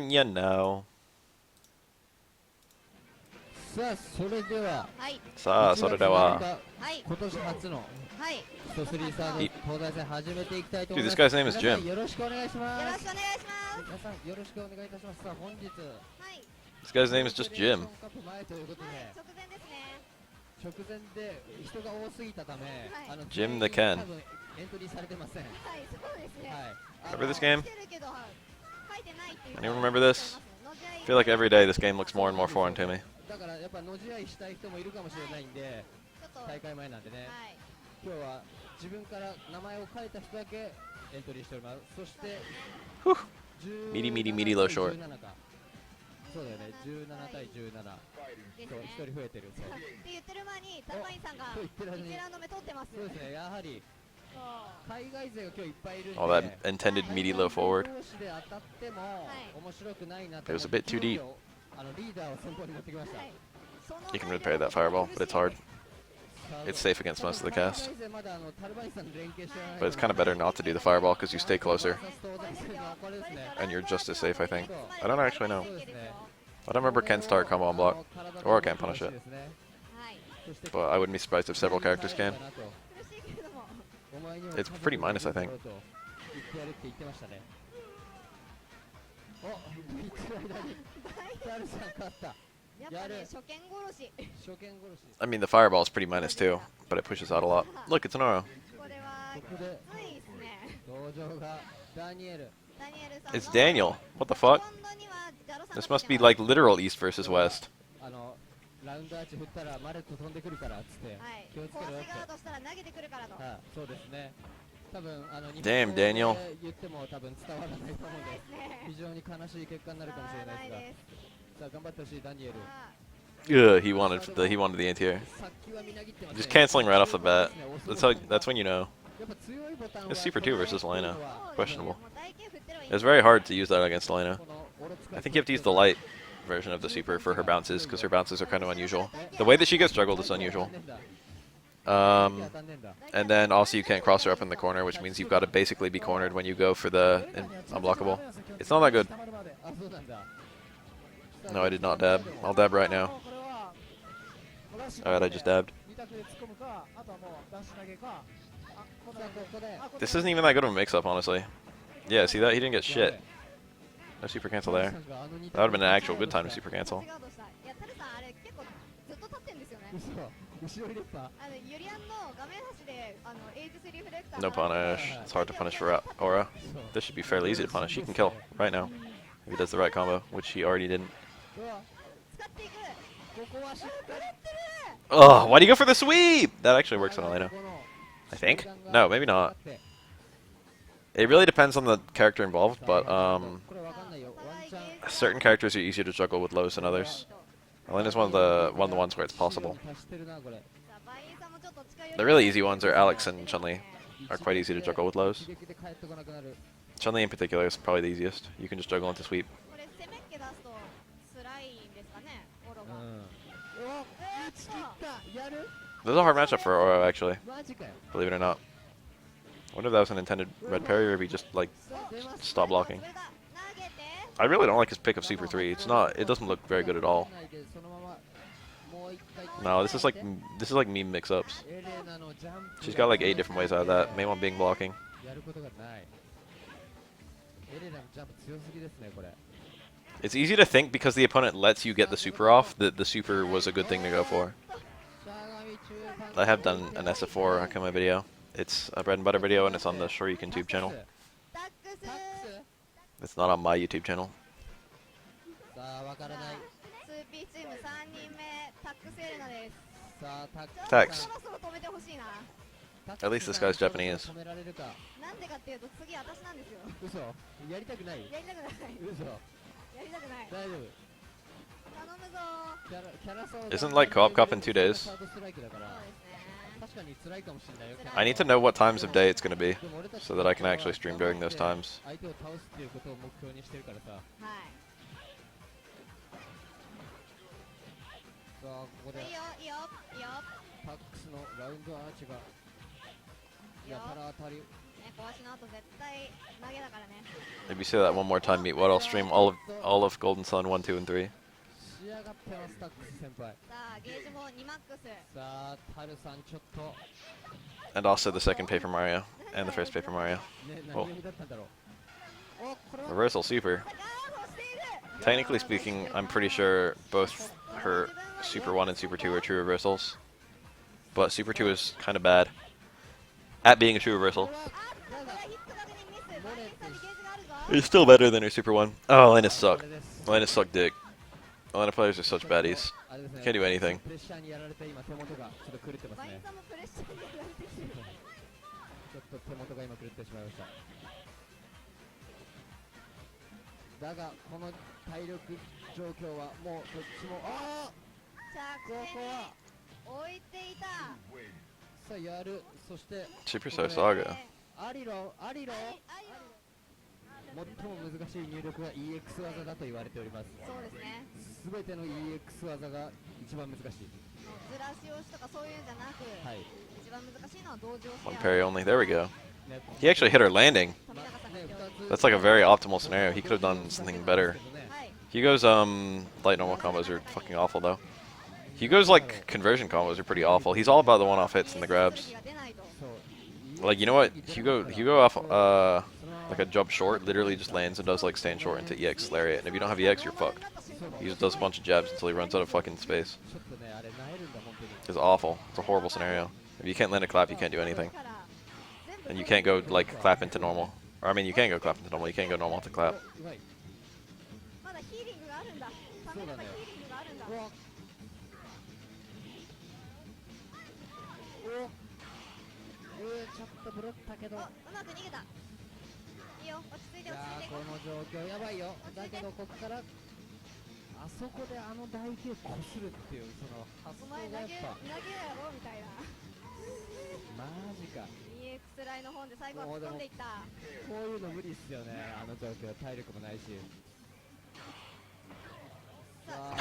when you know. さあそれではさあ、 1 それ 月では。 7日今年初のスト3サード東大戦始めていきたいと思 Dude, い this ます。 guy's name is 皆さん Jim. よろしくお願いします。よろしくお願いします。皆さんよろしくお願いいたします。さあ本日 This guy's name is just フェデレーショ Jim. ンカップ前ということで、直前ですね。直前で人が多すぎたため、Jim the Ken. 多分エントリーされてません。はい、そうですね。はい。 Remember this game? 来てるけど書いてないっていう。 Anyone remember this? I feel like every day this game looks more and more foreign to me. だからやっぱ野試合したい人もいるかもしれないんで、大会前なんでね。今日は自分から名前を書いた人だけエントリーしております。そして Meaty, meaty, meaty, low short. そうだよね、17対17。そう一人増えてる。って言ってる前にタルマインさんが1ラウンド目取ってます。そうですね、やはり海外勢が今日いっぱいいるんで。 Oh, that intended meaty low forward. 同士で当たっても面白くないなと。 It was a bit too deep. リーダーを先方に持ってきました。 You can repair that fireball, but it's hard. It's safe against most of the cast. But it's kind of better not to do the fireball because you stay closer. And you're just as safe, I think. I don't actually know. I don't remember Ken's start combo on block. Or I can't punish it. But I wouldn't be surprised if several characters can. It's pretty minus, I think. やっぱね、初見殺し。 I mean, the fireball is pretty minus too, but it pushes out a lot. Look, it's an Oro. これはきついですね。 It's Daniel. What the fuck? This must be like literal East versus West. ラウンドアーチ振ったらマレット飛んでくるからっつって気をつけろよって。そうですね。多分Damn, Daniel. 言っても多分伝わらないと思うんで、非常に悲しい結果になるかもしれないですが、さあ頑張ってほしいダニエル。 Ugh, he wanted the anti-air. Just canceling right off the bat. That's when you know. It's Super 2 versus Elena. Questionable. It's very hard to use that against Elena. I think you have to use the light version of the Super for her bounces, because her bounces are kind of unusual. The way that she gets juggled is unusual. And then also you can't cross her up in the corner, which means you've got to basically be cornered when you go for the unblockable. It's not that good. No, I did not dab. I'll dab right now. Alright, I just dabbed. This isn't even that good of a mix-up, honestly. Yeah, see that? He didn't get shit. No super cancel there. That would have been an actual good time to super cancel. No punish. It's hard to punish for Aura. This should be fairly easy to punish. He can kill right now if he does the right combo, which he already didn't. Oh, why do you go for the sweep? That actually works on Elena. I think? No, maybe not. It really depends on the character involved, but certain characters are easier to juggle with lows than others. Elena's one of the ones where it's possible. The really easy ones are Alex and Chun-Li, are quite easy to juggle with lows. Chun-Li in particular is probably the easiest. You can just juggle into sweep. This is a hard matchup for Oro, actually. Believe it or not. I wonder if that was an intended red parry or if he just, like, stopped blocking. I really don't like his pick of Super 3. It doesn't look very good at all. No, this is like meme mix-ups. She's got like 8 different ways out of that. Main one being blocking. It's easy to think because the opponent lets you get the super off that the super was a good thing to go for. I have done an SF4 Akuma video. It's a bread and butter video and it's on the Shoryuken YouTube channel. It's not on my YouTube channel. Tax. At least this guy's Japanese. Isn't like Co-op Cup in 2 days? I need to know what times of day it's going to be, so that I can actually stream during those times. If you say that one more time, meet what? I'll stream all of Golden Sun 1, 2, and 3. 仕上がってますタックス先輩。さあゲージも2マックス。さあタルさんちょっと And also the second Paper Mario and the first Paper Mario. ね何 Oh. 読みだったんだろう。おこれは Reversal Super. あー押している。 Technically speaking, I'm pretty sure both her Super 1 and Super 2 are true reversals. But Super 2 is kind of bad at being a true reversal. あこれはヒット確認ミス。バインさんにゲージがあるぞ。 It's still better than her Super 1. Oh, Elena こ suck. れです。 Elena suck dick. Elena players are such baddies. あれですね Can't do anything. プレッシャーにやられて今手元がちょっと狂ってますバインね。さんもプレッシャーにやられている。ちょっと手元が今狂ってしまいました。だがこの体力状況はもうどっちもあ着地に置いていた。あさあやるそして Super Star Saga. アリロあいよ最も難しい入力は EX 技だと言われております。そうですね。すべての EX 技が一番難しい。ずらし押しとかそういうんじゃなく、はい。一番難しいのは同時押し One や parry only. There we go. ね He actually hit her landing. 富永さんがね今日That's like a very optimal scenario. He could have done something better. はい。 Hugo's light normal combos are fucking awful though. Hugo's like conversion combos are pretty awful. He's all about the one-off hits and the grabs. が出ないと。そう Like you know what? Hugo off like a jump short literally just lands and does like stand short into EX lariat. And if you don't have EX, you're fucked. He just does a bunch of jabs until he runs out of fucking space. ちょっとねあれなえるんだ本当に。 It's awful. It's a horrible scenario. If you can't land a clap, you can't do anything. And you can't go like clap into normal. Or I mean, you can go clap into normal. You can't go normal to clap. うまい。まだヒーリングがあるんだ。そうだねヒーリングがあるんだ。うわおちょっとブロったけど。うまく逃げた。いいよ、落ち着いていや落ち着いて。ーこの状況やばいよ。だけどここからあそこであの台形こするっていうその発想お前投げがやっぱやろみたいな。マジか。 EX ライの本で最後は突っ込んでいった。こういうの無理っすよねあの状況体力もないし。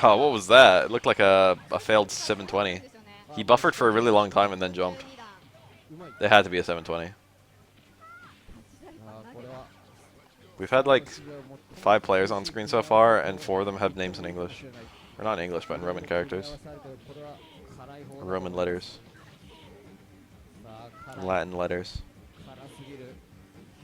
Oh, what was that? It looked like a failed 720. ですよね。 He buffered for a really long time and then jumped. 12段。うまい。 It had to be a 720. あーこれは We've had like 5 players on screen so far, and 4 of them have names in English. Or not in English, but in Roman characters. これは辛い方 Roman letters. さあ辛い Latin letters. 辛すぎる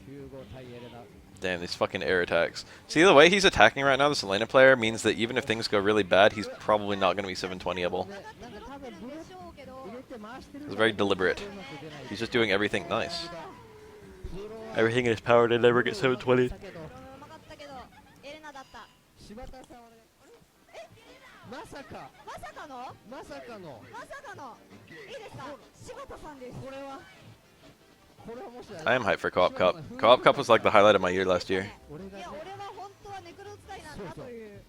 95対エレナ Damn, these fucking air attacks. See, the way he's attacking right now, this Elena player, means that even if things go really bad, he's probably not going to be 720able. ねなんか多分ブロでしょうけど。入れて回してる It's very deliberate. うまく出ない He's just doing everything nice. ブロは Everything in his power to never get 720. だけどうまかったけど、エレナだった。柴田さんはねまさかまさかのまさかのまさかのいいですか柴田さんです。これはもし I am hyped for Co-op Cup. Co-op Cup was like the highlight of my year last year. 俺がねいや、俺は本当はネクロ使いなんだという。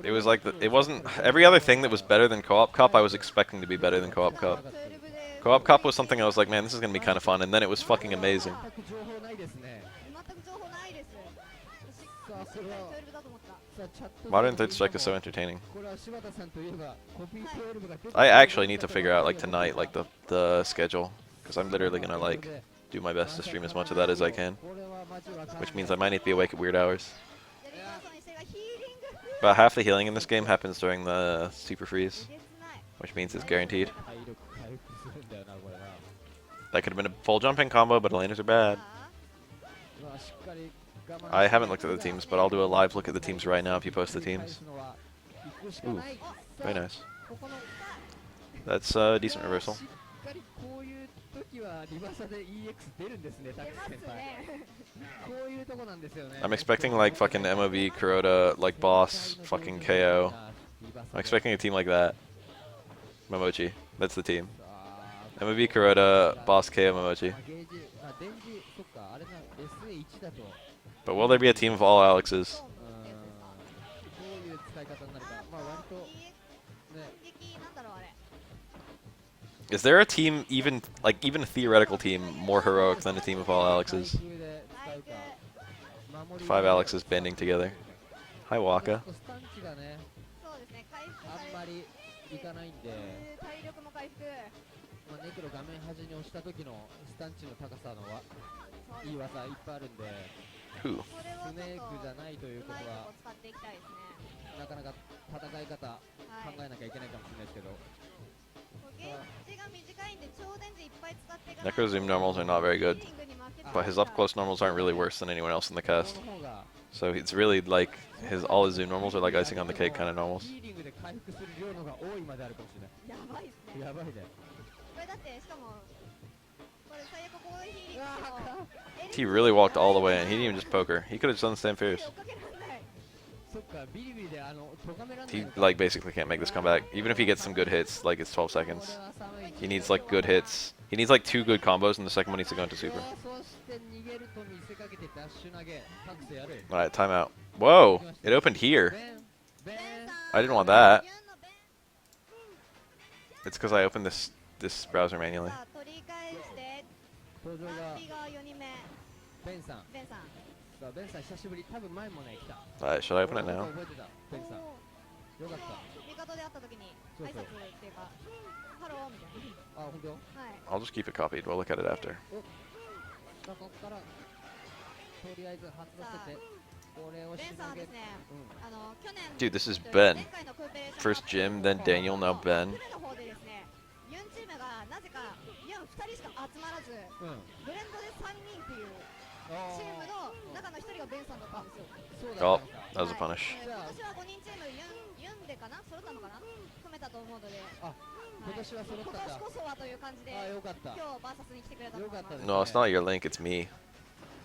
It was like it wasn't every other thing that was better than Co-op Cup. I was expecting to be better than Co-op Cup. 12で Co-op Cup was something I was like, man, this is gonna be kind of fun, and then it was fucking amazing. 全く情報ないですね全く情報ないです。さあそれは12だと思った。さあチャット Modern Third Strike is so entertaining. これは柴田さんといえばコピー12が出て I actually need to figure out like tonight, like the schedule, because I'm literally gonna like do my best to stream as much of that as I can, これはマジわかんない which means I might need to be awake at weird hours. やりたそうにしてがヒーリング。 About half the healing in this game happens during the Super Freeze, えげつない。 which means it's guaranteed. 体力回復するんだよなこれな That could have been a full jumping combo, but Elena's are bad. うわしっかり我慢 I haven't looked at the teams, but I'll do a live look at the teams right now if you post the teams. 行くしかない Very nice. ここの That's a decent reversal. しっかりこういう時はリバサで EX 出るんですねタッ出ますク先輩ね。こういうとこなんですよね I'm expecting like fucking MOV, Kuroda, like boss, fucking KO. I'm expecting a team like that. Momochi. That's the team. MOV, Kuroda, boss, KO, Momochi. ゲージ電磁そっかあれな SA1 だと But will there be a team of all Alexes? どういう使い方になるかまあ割とね撃なんだろうあれ。 Is there a team, even a theoretical team, more heroic than a team of all Alexes? 階級で使うか守り 5 Alexes banding together. Hi, Waka. スタンチがねそうですね。回復あんまりいかないんで体力も回復。まあ、ネクロ画面端に押した時のスタンチの高さのいい技いっぱいあるんで、 Who? これをスネークじゃないといううことはまいとこ使っていきたいですね。なかなか戦い方はい考えなきゃいけないかもしれないですけど、こうゲージが短いんで超電池いっぱい使っていかないと Necro zoom normals are not very good, ヒーリングに負けちゃう but his up close normals aren't really worse than anyone else in the こ cast. の方が So it's really like all his zoom normals are like icing on the cake kind of normals. ヒーリングで回復する量のが多いまであるかもしれない。やばいっすね。やばいね。これだってしかもこれ最悪ここでヒーリングしても He really walked all the way in. He didn't even just poke her. He could have done the same fierce. 追っかけらんない。そっか、ビリビリで咎めらんない He のか。 like basically can't make this comeback. Even if he gets some good hits, like it's 12 seconds. He needs like good hits. He needs like 2 good combos, and the second one needs to go into super. そして逃げると見せかけてダッシュ投げ、タクセやる。 All right, timeout. Whoa! It opened here. ベン I didn't want that. ユンのベン It's because I opened this browser manually. さあ取り返して登場がランピが4人目ベンさん。ベンさん。さあベンさん久しぶり、多分前もね来た。 All right, should I open it now? 覚えてた、ベンさん。およかっー味方で会った時にそうそう挨拶っていうかハローみたいた。あ、本当。な。はい。 I'll just keep it copied. We'll look at it after. さあここからとりあえず発動してて、これをしベンさんはのげる。ですね、去年 Dude, this is 前 Ben. 回のクーペレーション First Jim, then Daniel, now Ben. クーペの方でですね、ユンチームがなぜかユン2人しか集まらず、うん。うん。ブレンドで3人っていうチームの中の1人がベンさんだったんですよ。そうだ Oh, ったのか。 that was a punish. 今年は5人チームユンでかな揃ったのかな組めたと思うので、あ、今年は揃ったんだ。今年こそはという感じであ、よかった。今日バーサスに来てくれたと思います。よかったです。 No, it's not your link. It's me.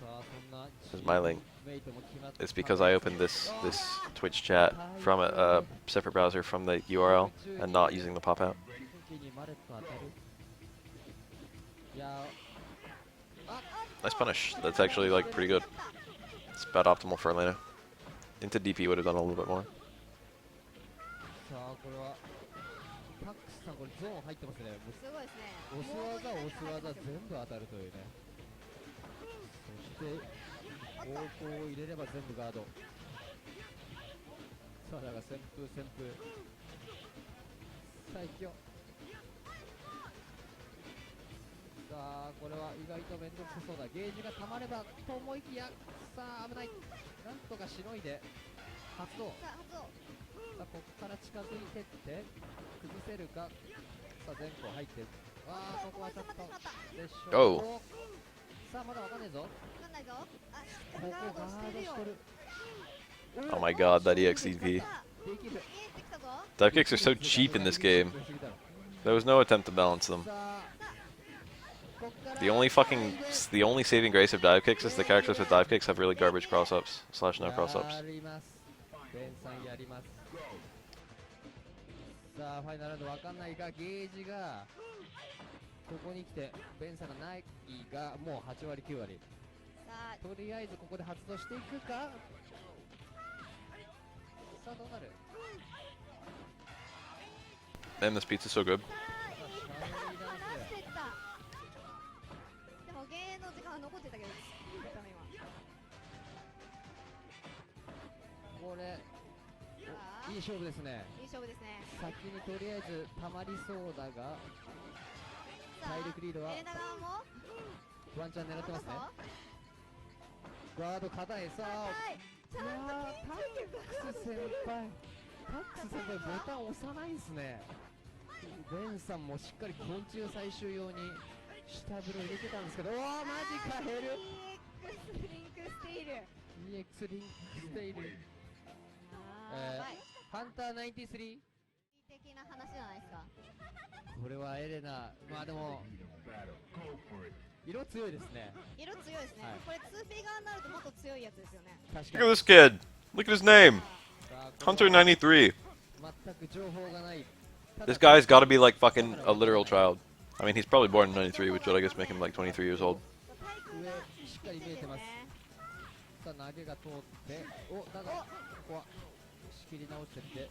さあそんな It's my link. メイトも決まって It's because I opened this Twitch chat from a separate browser from the URL and not using the pop out. 時にマレット当たる。いや、 Nice punish. That's actually like pretty good. It's about optimal for Elena. Into DP would have done a little bit more. さあこれはタックスさんこれゾーン入ってますね。もうすごいですね。押す技押す技全部当たるというね。そして方向を入れれば全部ガード。さあだから旋風旋風最強。さあこれは意外と面倒くさそうだ。ゲージが溜まればと思いきや、さあ危ない。なんとかしのいで発動。さあ発動。さあここから近づいてって崩せるか。さあ前後入ってああここはちょっとでしょう。さあまだわかんないぞ。わかんないぞ。あ、ここガードしてる。 Oh my god, that EXCP. できる。見えてきたぞ。 Dive kicks are so cheap in this game. There was no attempt to balance them. さあこっから The only saving grace of dive kicks is the characters with dive kicks have really garbage cross ups / no cross ups. やります。ベンさんやります。さあファイナルラウンドわかんないがゲージがここに来てベンさんがないがもう8割9割。さあとりあえずここで発動していくか。さあどうなる。 Man, this pizza's so good. さあいい話してった。でもゲーの時間は残ってたけど、ダメ今。これさあいい勝負ですね。いい勝負ですね。先にとりあえず溜まりそうだがさあ体力リードはエレナ側もワンチャン狙ってますね。さガード課題。さああちゃんとタックス先輩ボタン押さないんすね。ベンさんもしっかり昆虫採集用に下風呂入れてたんですけど、おおマジか減る。 EX リンクステイル。 EX リンクステイルやばい。ハンター93。的な話じゃないですか。これはエレナ、まあでも色強いですね。色強いですね。はいこれ2フィガーになるともっと強いやつですよね。確か Look at に。 this kid. Look at his name. さあ Hunter 93. 全く情報がない。 This guy's got to be like fucking a literal child. I mean, he's probably born in 93, which would I guess make him like 23 years old. 体育が上しっかり見えてます。さあ投げが通ってだがここは仕切り直してって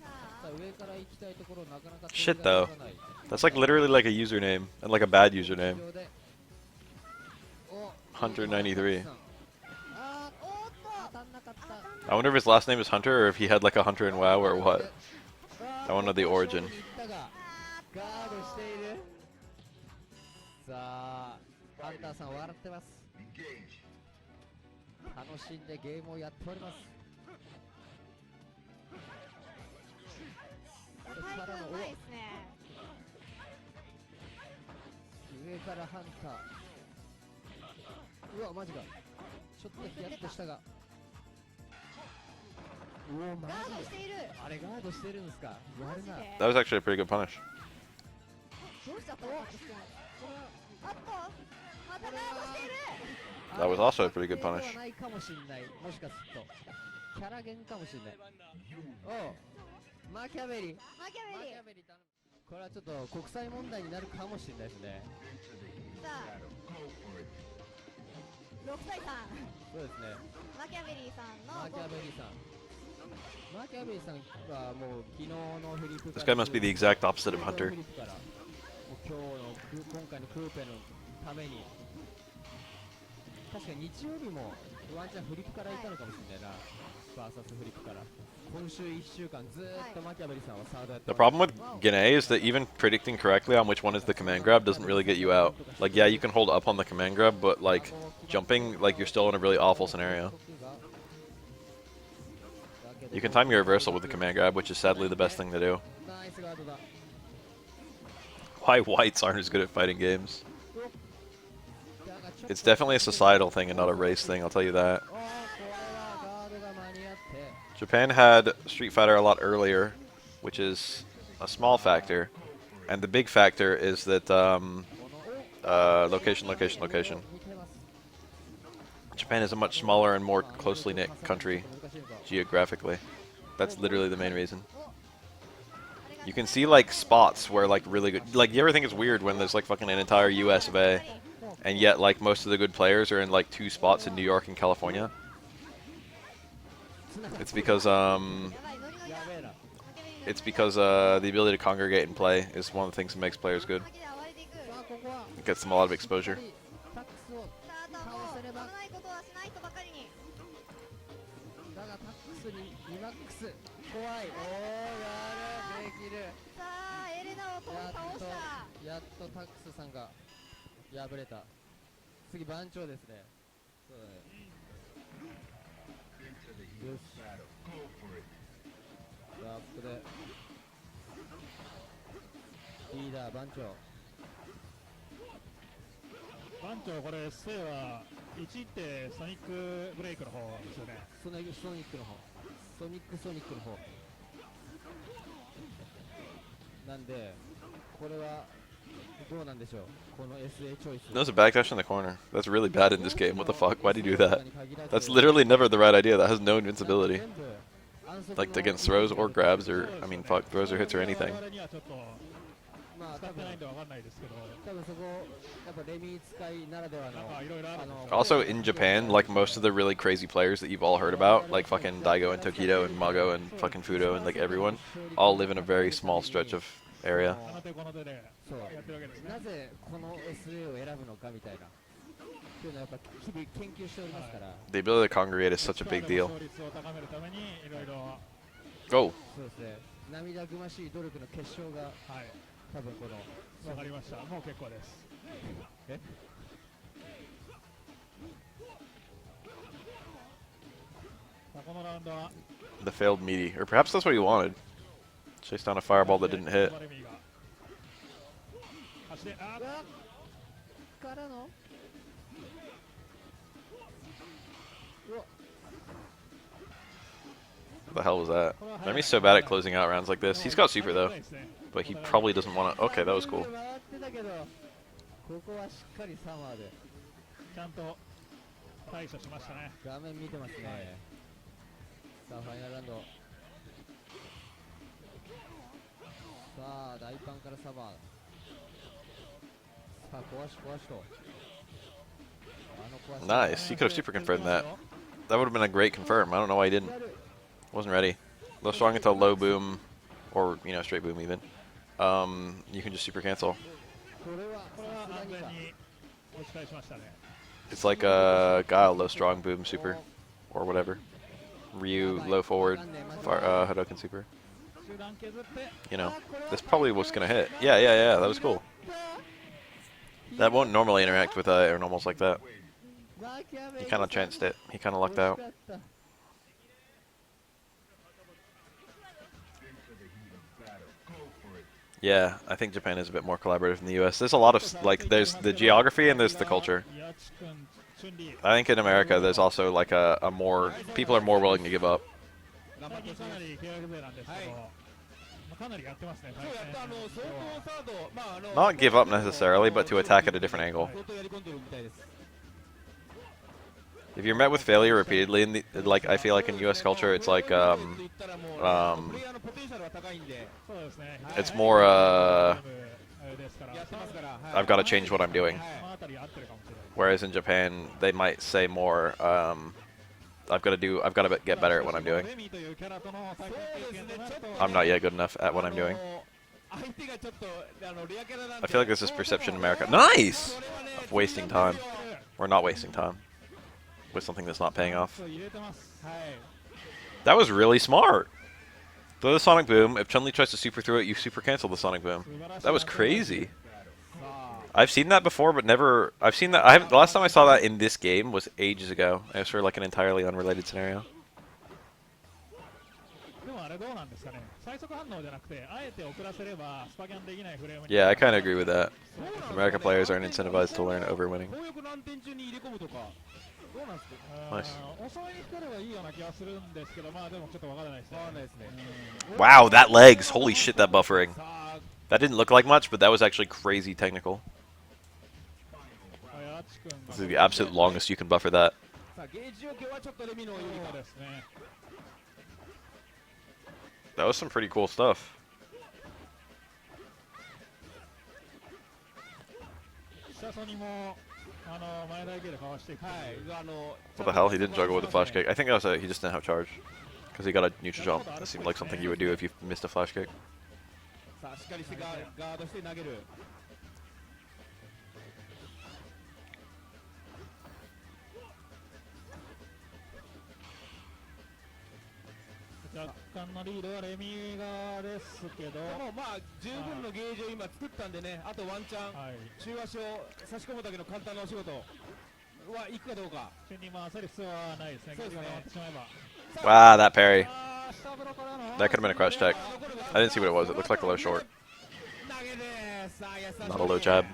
ささあ上から行きたいところなかなか Shit, 取りが though. 通らない。 That's like literally like a username and like a bad username. 上でお Hunter 93. あーおっと当たんなかった。 I wonder if his last name is Hunter or if he had like a Hunter in WoW or what. あー I wanna know the origin. ここ勝負に行ったがガードしている。さあハンターさん笑ってます。楽しんでゲームをやっております。タイプうまいですね。上からハンター、うわマジか、ちょっとヒヤッとしたが、うおマガードジしている。あれガードしてるんですか、やるな。 That was actually a pretty good punish. どうしちゃったのタックス君。あっとまたガードしている。 That was also a pretty good punish. ではないかもしんない、もしかするとキャラゲンかもしんない。おうマキャベリ、マキャベリー。頼む。これはちょっと国際問題になるかもしれないですね。さあ6対3。そうですね、マキャベリーさんのマキャベリーさん、マキャベリーさんはもう昨日のフリップか This ら guy must be the exact opposite of 昨日の Hunter. フリップからもう今回のクーペのために、確か日曜日もワンチャンフリップからいたのかもしれないな、バーサスフリップから。今週1週間ずーっとマキャベリーさんはサードやって The ます。 problem with Gene is that even predicting correctly on which one is the command grab doesn't really get you out. Like, yeah, you can hold up on the command grab, but like jumping, like you're still in a really awful scenario. You can time your reversal with the command grab, which is sadly the best thing to do. ナイスガードだ。 Why whites aren't as good at fighting games? It's definitely a societal thing and not a race thing, I'll tell you that. おーこれはガードが間に合って、 Japan had Street Fighter a lot earlier, which is a small factor. And the big factor is that location. 似てます。 Japan is a much smaller and more closely knit country 難しいのか。 geographically. That's literally the main reason. You can see like spots where like really good, like you ever think it's weird when there's like fucking an entire US of A, and yet like most of the good players are in like 2 spots in New York and California. It's because やばいノリがやべえな。 it's because the ability to congregate and play is one of the things that makes players good. 巻きで暴れていく。さあここは It gets them a lot of exposure. タックスを、さああとはもう危ないことはしないとばかりに。だがタックスにリマックス怖い。おーやる、できる。さあエレナを倒した。やっとタックスさんが敗れた。次番長ですね。そうだね。よし。ラップでリーダー番長。番長、これ、ステイは1ってソニックブレイクの方ですよね。ソニックの方。ソニックの方。なんでこれはどうなんでしょう。この SA チョイス。 There's a backdash in the corner. That's really bad in this game. What the fuck? Why do you do that? That's literally never the right idea. That has no invincibility. Like against throws or grabs or, I mean, fuck, throws or hits or anything. 我々にはちょっとまあ使ってないんでわかんないですけど、多分そこやっぱレミ使いならではのなんかいろいろあるんですよ。 Also, in Japan, like most of the really crazy players that you've all heard about, like fucking Daigo and Tokido and Mago and fucking Fudo and like everyone, all live in a very small stretch of area. あの手この手でそうやってるわけですね。なぜこの SA を選ぶのかみたいなっていうのはやっぱ日々研究しておりますから。 The ability to congregate is such a big deal. 勝率を高めるためにいろいろ、 Oh, そうですね、涙ぐましい努力の結晶がはい、多分このわかりました。もう結構です。えさあこのラウンドは the failed meaty. Or perhaps that's what he wanted. Chase down a fireball that didn't hit. レミが走って、あーからの What the hell was that? Remy's so bad at closing out rounds like this. He's got super though, but he probably doesn't want to. Okay, that was cool. 回ってたけどここはしっかりサマーでちゃんと対処しましたね。画面見てますね。さあファイナルラウンド。さあ大パンからサマー。さあ壊しと。壊し。 Nice. He could have super confirmed that. That would have been a great confirm. I don't know why he didn't. Wasn't ready. Low strong into low boom, or you know straight boom even. You can just super cancel. これはこれは安さすがにか。全に持ち返しましたね。 It's like a Guile low strong boom super, or whatever. Ryu low forward, Hadoken super. 集団削って、 You know, this probably was gonna hit. Yeah, that was cool. That won't normally interact with air normals like that. He kind of chanced it. He kind of lucked out. Yeah, I think Japan is a bit more collaborative than the US. There's a lot of, like, there's the geography and there's the culture. I think in America there's also like a more, people are more willing to give up. かなり契約勢なんですけど、まあかなりやってますね。そうやった相当サード、まあNot give up necessarily, but to attack at a different angle. 相当やり込んでるみたいです。 If you're met with failure repeatedly, in the, like I feel like in U.S. culture, it's like it's more I've got to change what I'm doing. Whereas in Japan, they might say more I've got to get better at what I'm doing. I'm not yet good enough at what I'm doing. I feel like there's this perception in America. Nice! Of wasting time. Or not wasting time. With something that's not paying off. That was really smart. Throw the Sonic Boom. If Chun-Li tries to super through it, you super cancel the Sonic Boom. That was crazy. I've seen that before, but never. I've seen that. The last time I saw that in this game was ages ago. It was for like an entirely unrelated scenario. Yeah, I kind of agree with that. American players aren't incentivized to learn over winning. Nice. Wow, that legs. Holy shit, that buffering. That didn't look like much, but that was actually crazy technical. This is the absolute longest you can buffer that. That was some pretty cool stuff. What the hell? He didn't juggle with a flash kick. I think that was he just didn't have charge. Because he got a neutral jump. That seemed like something you would do if you missed a flash kick. Wow, that parry. That could have been a crouch tech. I didn't see what it was. It looked like a low short. Not a low jab.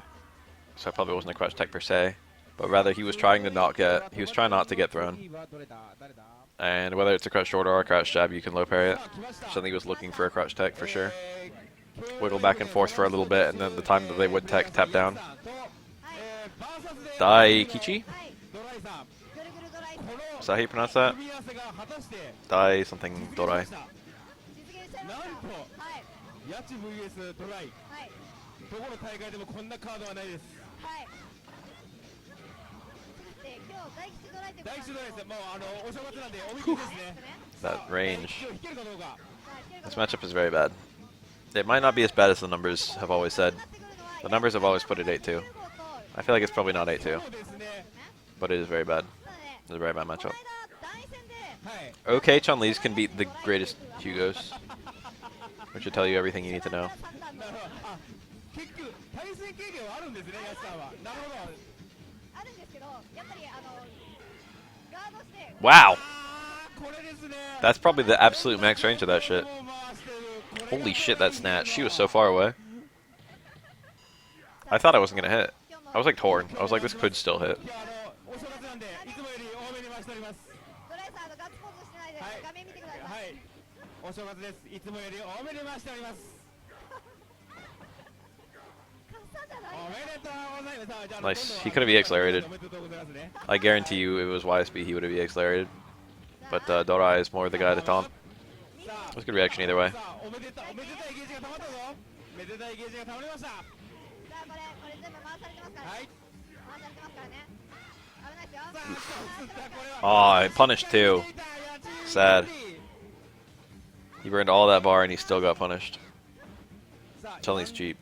So it probably wasn't a crouch tech per se. But rather he was trying to not get thrown. And whether it's a crouch short or a crouch jab, you can low parry it. So I think he was looking for a crouch tech for sure. Wiggle back and forth for a little bit, and then the time that they would tech, tap down. Dai Kichi? Is that how you pronounce that? Dai something Dorai. That range. This matchup is very bad. It might not be as bad as the numbers have always said. The numbers have always put it 8-2. I feel like it's probably not 8-2. But it is very bad. It's a very bad matchup. Okay, Chun-Li's can beat the greatest Hugos. Which should tell you everything you need to know. Wow! That's probably the absolute max range of that shit. Holy shit, that snatch. She was so far away. I thought I wasn't going to hit. I was like torn. I was like, this could still hit. Nice. He could have EX lariated. I guarantee you if it was YSB, he would have EX lariated. But Dorai is more the guy to taunt. It was a good reaction either way. Oh, I punished too. Sad. He burned all that bar and he still got punished. Chun-Li's cheap.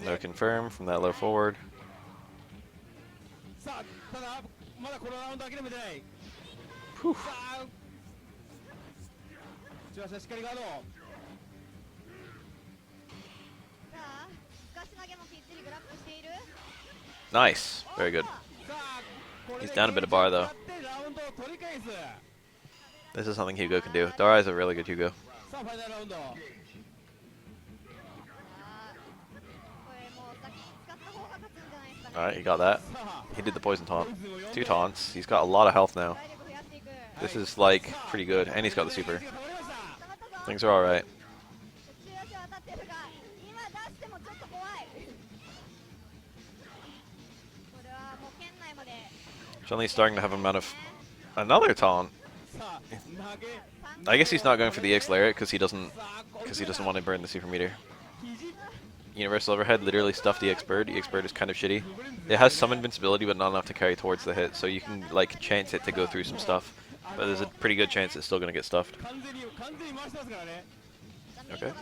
No confirm from that low forward. Whew. Nice. Very good. さあこれ He's で down a bit of bar, though. ゲージを使ってラウンドを取り返す This is something Hugo can do. Darai is a really good Hugo. さあファイナルラウンドこれもう先に使った方が勝つんじゃないですかね。 Alright, he got that. さあ He did the poison taunt. ポイズンを呼んで Two taunts. He's got a lot of health now. 体力増やしていく。 This is like pretty good, and he's got the ゲ super. ージが溜まりました 溜まったぞ。 Things are alright. 中足は当たってるが、今出してもちょっと怖い。これはもう県内まで。 Chun-Li's starting to have an amount of another taunt. さあ投げ I guess he's not going for the X lariat because he doesn't さあこ because he doesn't want to burn the super meter. 肘 Universal Overhead literally stuffed EX Bird. EX Bird is kind of shitty. It has some invincibility, but not enough to carry towards the hit, so you can like chance it to go through some stuff. But there's a pretty good chance it's still gonna get stuffed. 完全に回してますからね Okay.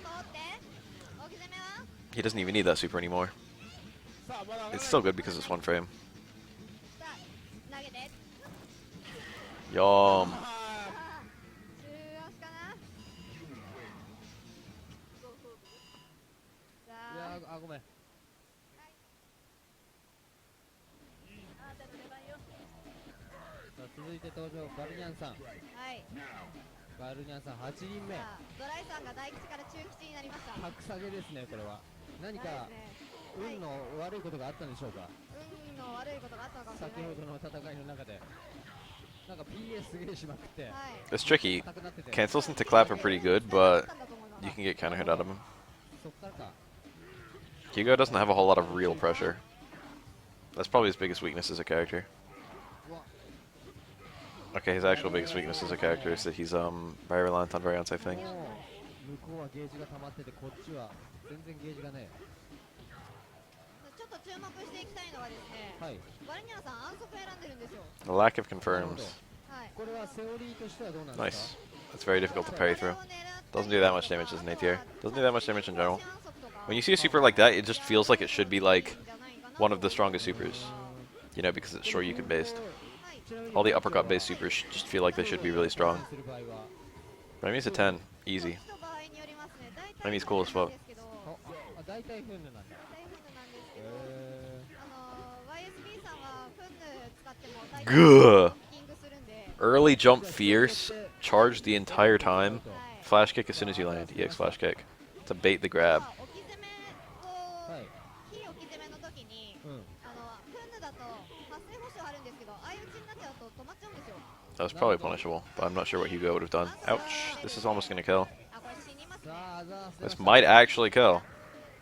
大き攻めは He doesn't even need that super anymore. さあまだ It's still good because it's one frame. さあ投げて。 Yum. あ中足かな。さーいやあ。あごめんさあ続いて登場ガルニャンさんはい。ガルニャンさん8人目さあドライさんが大吉から中吉になりました。格下げですねこれは何かはいですね運の悪いことがあったんでしょうか運の悪いことがあったのかもしれ先ない。ほどの戦いの中でなんか PS すげえしまくってはい。 It's tricky. 硬くなってて Cancels into clap are pretty good, but you can get counter hit out of him. そっからか Hugo doesn't have a whole lot of real pressure. That's probably his biggest weakness as a character. うわ Okay, his actual biggest weakness as a character is that he's very reliant on very unsafe も things. う向こうはゲージが溜まっててこっちは全然ゲージがねちょっと注目していきたいのはですね、はいガルニャンさん安息選んでるんですよ。 The lack of confirms. はい。これはセオリーとしてはどうなんです Nice. That's very difficult to parry through. Doesn't do that much damage as an A tier. Doesn't do that much damage in general. When you see a super like that, it just feels like it should be like one of the strongest supers. You know, because it's Shoryuken based. はい。 All the uppercut based supers just feel like they should be really strong. する場合は But I mean, it's a 10. Easy. 場合によりますね。大 I mean, he's cool as fuck. ですけど、あ大体フンヌなんだ大変なんですけど、へYSB さんはフンヌ使っても大体 Gah. キングするんで、 Early jump fierce. Charge the entire time. ー Flash kick as soon as you land. EX flash kick. To bait the grab. 置き攻めを、はい非置き攻めの時に、うんフンヌだと発生保証あるんですけど、相打ちになっちゃうと止まっちゃうんですよ。 That was probably punishable, but I'm not sure what Hugo would have done. Ouch. This is almost gonna kill. あ、これ死にますね。さあザー This might actually kill.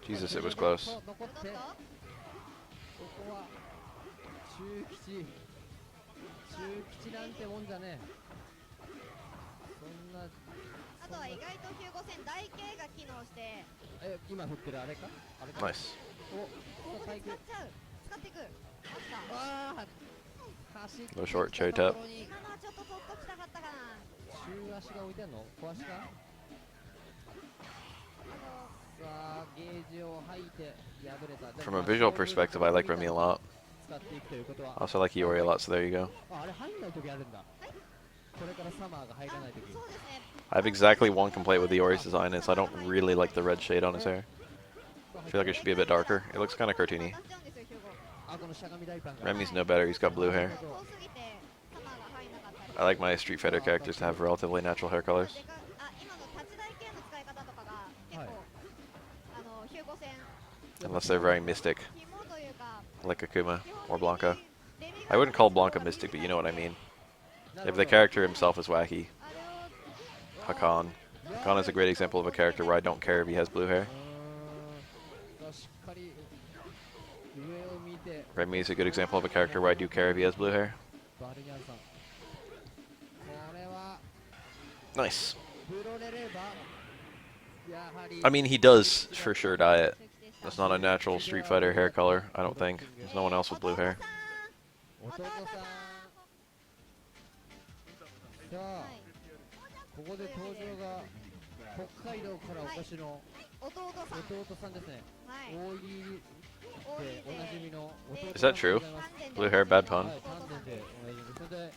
Jesus, it was close. 残ってここは中吉なんてもんじゃねえそんなあとは意外とヒューゴ戦台形が機能して、今振ってるあれかあれか Nice. こおこで使っちゃう。使っていく。あった。ああ走って No short きた cherry と tap. ころに今のはちょっと取っときたかったかな。中足が置いてんの小足かさあゲージを吐いて破れた From a visual perspective, I like Remy a lot. 使っていくということは Also like Iori a lot, so there you go. あれ入んない時あるんだこれからサマーが入らない時そうですね。 I have exactly one complaint with Iori's design, is I don't really like the red shade on his hair. I feel like it should be a bit darker. It looks kind of cartoony. 当たっちゃうんですよ、ヒューゴ。あこのしゃがみ大パンが Remy's no better, he's got blue hair. 遠すぎてサマーが入んなかったり。 I like my Street Fighter characters to have relatively natural hair colors. でかあ、今の立ち台系の使い方とかが結構、ヒューゴ戦 Unless they're very mystic, 肝というか、 like Akuma 基 or 本的 Blanca. にレベル I wouldn't call Blanca mystic, but you know what I mean. If the character himself is wacky, あれを Hakan. Hakan is a great example of a character where I don't care if he has blue hair. しっかり上を見て Remy is a good example of a character where I do care if he has blue hair. バルニャンさんこれは Nice. プロレればやはり I mean, he does for sure dye it. That's not a natural Street Fighter hair color, I don't think. There's no one else with blue hair. 弟さんさあここで登場が北海道からお越しの弟さん、弟さんですねはい、大喜利でおなじみの弟 Is さん that true? でございます Blue hair, bad pun. はい、丹田でおなじみそれで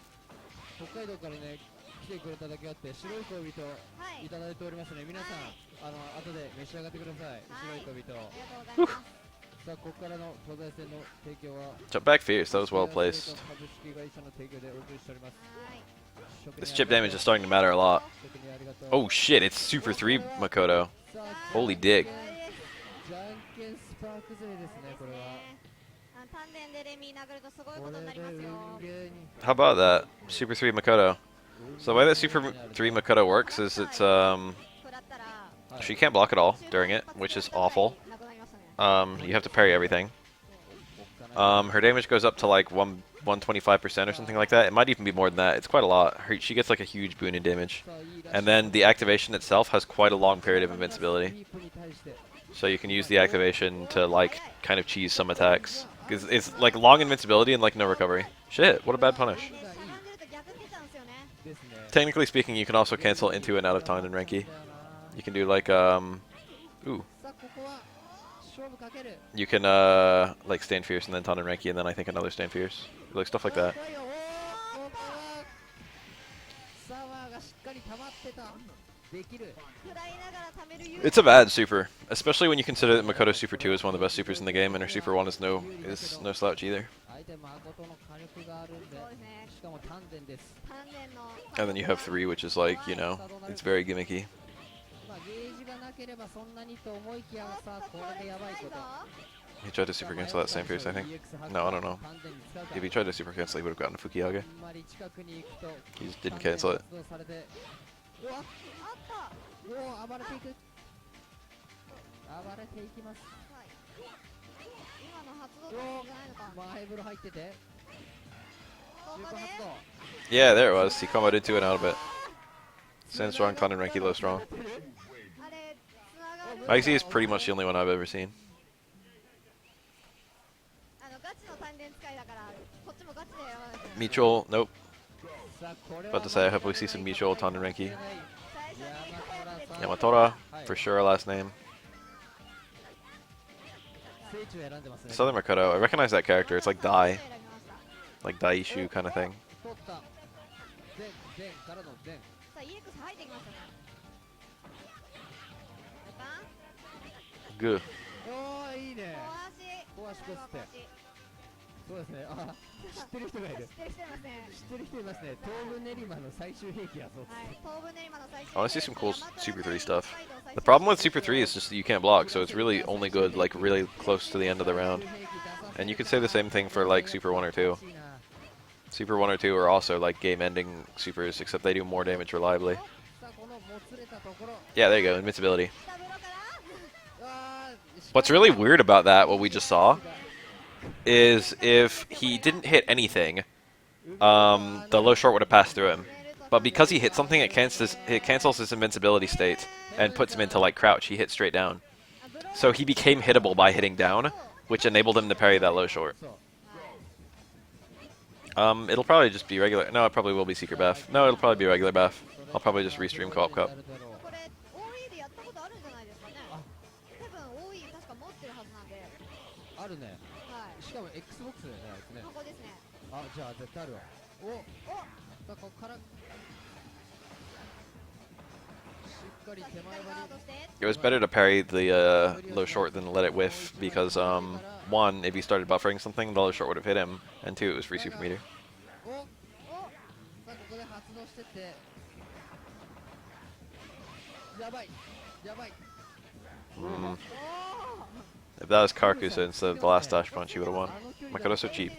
北海道からね来てくれただけあって白い恋人はい、いただいておりますね皆さんはい後で召し上がってください白い恋人ありがとうございます。さあここからの東西線の提供は Jump back fierce, that was well placed. 株式会社の提供でお送りしております。 This chip damage is starting to matter a lot. Oh shit, it's Super 3 Makoto. Holy dick. じゃんけんスパーク勢ですねこれは。丹田でレミ殴るとすごいこことれでになりますよ。運ゲーに How about that? Super 3 Makoto. So the way that Super 3 Makoto works is it's, 食らったら she can't block at all during it, which is awful. なくなりましたね。 You have to parry everything. Her damage goes up to like 125% or something like that. It might even be more than that. It's quite a lot. She gets like a huge boon in damage. And then the activation itself has quite a long period of invincibility. So you can use the activation to like kind of cheese some attacks. Because it's like long invincibility and like no recovery. Shit, what a bad punish. しゃがんでると逆に出ちゃうんですよね。ですね。 Technically speaking, you can also cancel into and out of Taunt and Renki. You can do like, ooh. さあここは勝負かける。 You can, like stand fierce and then Taunt and Renki and then I think another stand fierce. Like stuff like that. ここはサワーがしっかり溜まってた。できる。 食らいながら貯める勇気。 It's a bad super, especially when you consider that Makoto Super 2 is one of the best supers in the game, and her Super 1 is no slouch either. 相手誠の火力があるんで。そうですね。しかも丹田です。丹田の。 And then you have 3, which is like, you know, it's very gimmicky. まあゲージがなければそんなにと思いきやさこれでやばいこと。 He tried to super cancel that stand fierce, I think. No, I don't know. If he tried to super cancel, he would have gotten a Fukihage. あんまり近くに行くと He just didn't cancel it. 発動されてうわあった。うお暴れていく暴れていきます。はい。今の発動タイミングじゃないのか。前風呂入ってて中ここで古発動 Yeah, there it was. He comboed into it and out of it. Stand strong, Taunt and Renki low strong. あれつながる。 Maxi is pretty much the only one I've ever seen. ガチの丹田使いだからこっちもガチでやらないと。 Mutual, nope. さあこれは About to say, I hope we see some mutual Taunt and Renki. 最初に帰って Yamatora, for sure, last name. 聖地を選んでますね。 Southern Makoto, I recognize that character. It's like Dai, 選びました。 like Daishu kind of thing. 取った前からの前さあ EX 入ってきましたね。やった Good. おーいいね小足。小足こすってそうですねあ知ってる人がいる知ってる人いますね。知ってる人いますね東武練馬の最終兵器やそうはい。東武練馬の最終 I want to see some cool Super 3 stuff. The problem with Super 3 is just that you can't block, so it's really only good like really close to the end of the round. And you could say the same thing for like Super 1 or 2. Super 1 or 2 are also like game-ending supers, except they do more damage reliably. さあこのもつれたところ Yeah, there you go, invincibility. 下風呂からあー What's really weird about that, what we just saw, is if he didn't hit anything, the low short would have passed through him. But because he hit something, it cancels his invincibility state and puts him into like crouch. He hit straight down. So he became hittable by hitting down, which enabled him to parry that low short. そう It'll probably just be regular. No, it probably will be Secret Buff. No, it'll probably be regular buff. I'll probably just restream Co-op Cup. やるだろうこれ OE でやったことあるんじゃないですかね。多分 OE 確か持ってるはずなんで。あるねはい。しかも XBOX だよねあいつねここですね。あじゃあ絶対あるわおさあここからしっかり手前ガ場にードして。 It was better to parry the low short than let it whiff because, one, if he started buffering something, the low short would have hit him, and two, it was free super meter. おさあここで発動してってやばいやばい Mm. If that was Karkusa instead of the last dash punch, he would have won. Makoto's so cheap.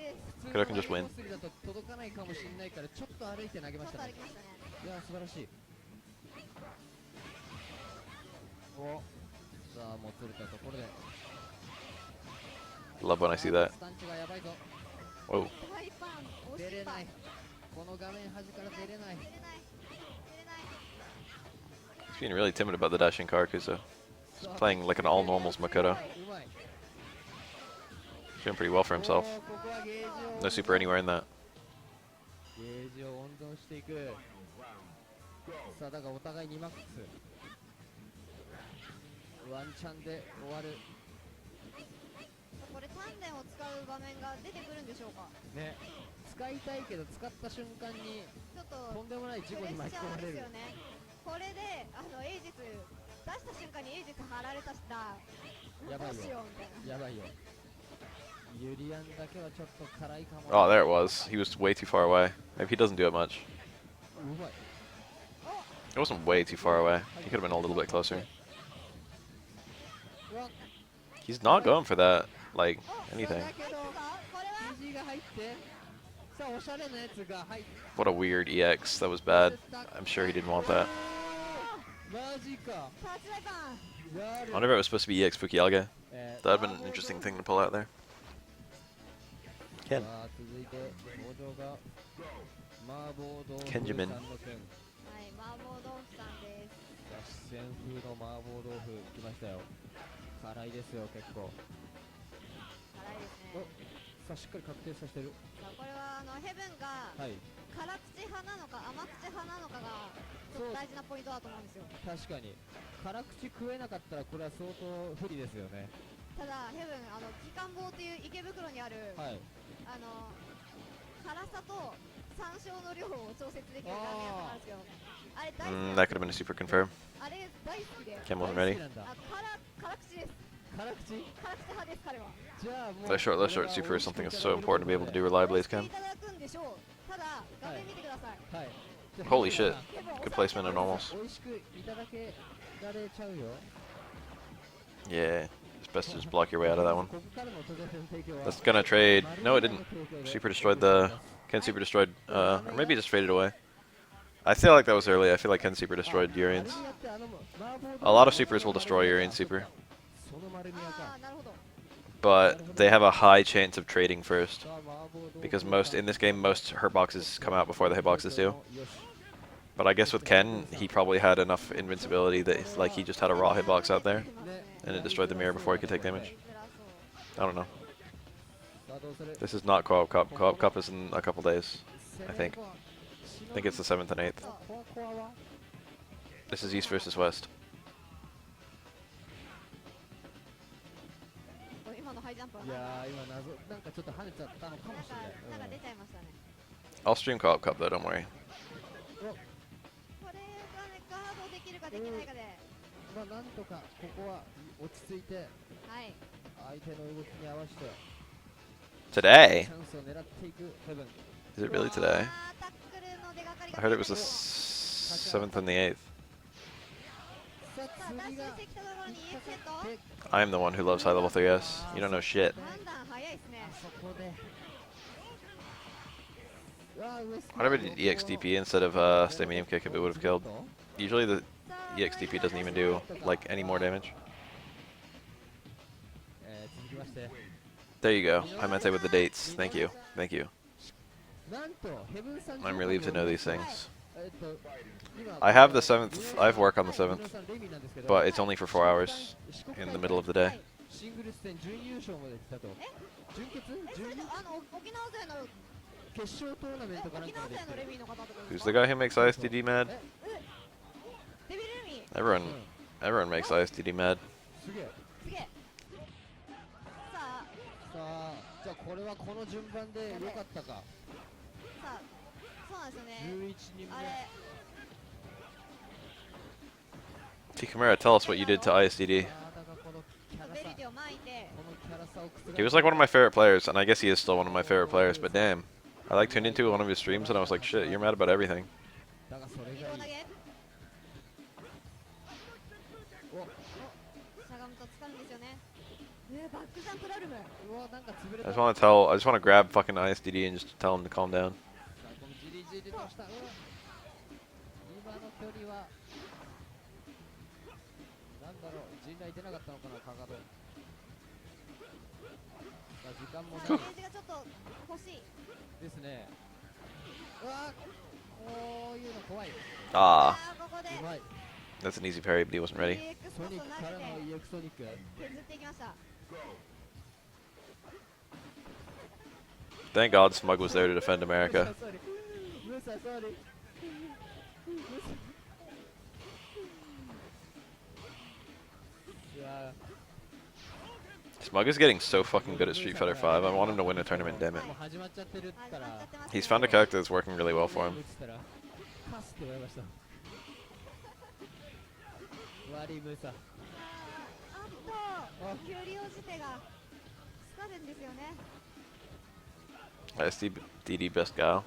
普 Makoto can just win. 通のコースだと届かないかもしれないからちょっと歩いて投げちょっましたねと歩きましたね。いや素晴らしいおさあもつれたところで Love when I see that. スタンチがやばいぞ Whoa. 大パン押しパン出れないこの画面端から出れない出れない出れない He's being really timid about the dashing Karkusa. He's playing like an all normals Makoto. うまい He's doing pretty well for お himself. ーここはゲージを No super anywhere in that. ゲージを温存していくさあだからお互い2マックスワンチャンで終わるこれ丹田を使う場面が出てくるんでしょうか。ね使いたいけど使った瞬間にちょっととんでもない事故に巻き込まれるプレッシャーですよね。これでエイジス出した瞬間にエイジス貼られたしだやばいよどうしようみたいな。やばいよユリアンだけはちょっと辛いかも。Oh, there it was. He was way too far away. Maybe he doesn't do it much. うまい。 It wasn't way too far away. He could have been a little bit closer. うわ He's not going for that, like, さあ anything. だけどこれは TG が入ってさあおしゃれなやつが入って What a weird EX. That was bad. I'm sure he didn't want that. マジか。タッチライパン。や I る wonder if it was supposed to be EX Fukialga. えー That would have been an interesting thing to pull out there. さ Ken. あ続いて登場が麻婆豆腐ケンジメンさんの件。はい、麻婆豆腐さんです。四川風の麻婆豆腐来ましたよ。辛いですよ結構。辛いですおね。さあしっかり確定させてる。さあこれはヘブンがはい。辛口派なのか甘口派なのかがちょっと大事なポイントだと思うんですよ。確かに辛口食えなかったらこれは相当不利ですよね。ただヘブン機関棒っていう池袋にある、はい。辛さと山椒の量を調節できるラーメン屋さんなんですよ。あれ大好き Mm, なん that で could have been a すよ。 super confirm. あれ大好きで。 Ken 大 wasn't 好 ready. きなんだ。辛口です。辛口。辛口派です彼は。じゃあもう That short super is something that's so important to be able to do reliably as 美味 Ken. しくいただくんでしょう。ただ画面見てください。はい。 Holy shit. ヘブン Good placement in normals. 美味しくいただけられちゃうよ。 Yeah. It's best to just block your way out of that one. ここからの登場の提供は That's gonna trade. No, it didn't. Super destroyed the. Ken super destroyed. Or maybe it just faded away. I feel like that was early. I feel like Ken super destroyed Urian's. A lot of supers will destroy Urian's super, その丸み屋か。ああなるほど。 but they have a high chance of trading first さあ麻婆豆腐 because most in this game most hurt boxes come out before the hit boxes do. よし But I guess with Ken, he probably had enough invincibility that it's like he just had a raw hitbox out there ね and it destroyed the mirror before he could take damage. 辛そう I don't know. さあどうする This is not Co-op Cup. Co-op Cup is in a couple days. I think. I think it's the 7th and 8th. コアコアは This is East versus West. 今のハイジャンプはいやー今謎なんかちょっと跳ねちゃったのかもしれない。なんか出ちゃいましたね。 I'll stream Co-op Cup though, don't worry. これがねガードできるかできないかで、まあなんとかここは落ち着いてはい。相手の動きに合わせて Today? チャンスを狙っていくヘブン。 Is it really today? あータックルの出がかりが I heard it was つい the たけど 7th and the 8th. さあさあダッシ次がュしてきたところに EX セット。 I am the one who loves high level 3S. You don't know shit. 判断早いですね。あそこでうわーウエスト What if I did EXDP instead of stay medium kick if it would have killed? Usually the さあ EXDP doesn't even do like any more damage. 続きまして There you go. I meant it with the dates. Thank you. Thank you. なんとヘブンさん I'm relieved to know these things. 今 I have the 7th. I have work on the 7th, 井上さんレミなんですけど but it's only for 4 hours in the middle of the day. シングルス戦準優勝まで来たと準決それ準と沖縄勢の決勝トーナメントかなん沖かまで行ってる縄勢のレミーの方とかで Who's す the か？ guy who makes ISTD mad? デビルレミー。 Everyone makes ISTD mad. すげえすげえ。さあさあじゃあこれはこの順番でよかったかさあそうなんですよね。 11人あれ Tikamura, tell us what you did to ISTD. あーだからこのキャラさベリティを巻いて。このキャラさを覆 He was like one of my favorite players, and I guess he is still one of my favorite players, but damn. I like tuned into one of his streams and I was like, shit, you're mad about everything. だがそれがいい移動投げ。おしゃがむと使うんですよね。バックジャンプラルム。うわなんか潰れ I た just want to tell, I just want to grab fucking ISTD and just tell him to calm down. さあこのじりじりとした今の距離はなんだろう陣内出なかったのかなかかとさあ時間もさあないゲージがちょっと欲しい。ですねうわこういうの怖い Ah, あーここでうまい that's an easy parry, but he wasn't ready. EX ソコースをニックからの投げて EX ソニック削っていきました。 Thank God Smug was there to defend ム America. サソリムサソリいや Smug is getting so fucking good at Street Fighter 5. I want him to win a tournament, damn it. もう始まっちゃってるから始まっちゃってます He's ね。 found a character that's working really well for him. 打ったらカスって言われました悪いムサあっとキュリオジテがかるんですよね。 SDD best guile.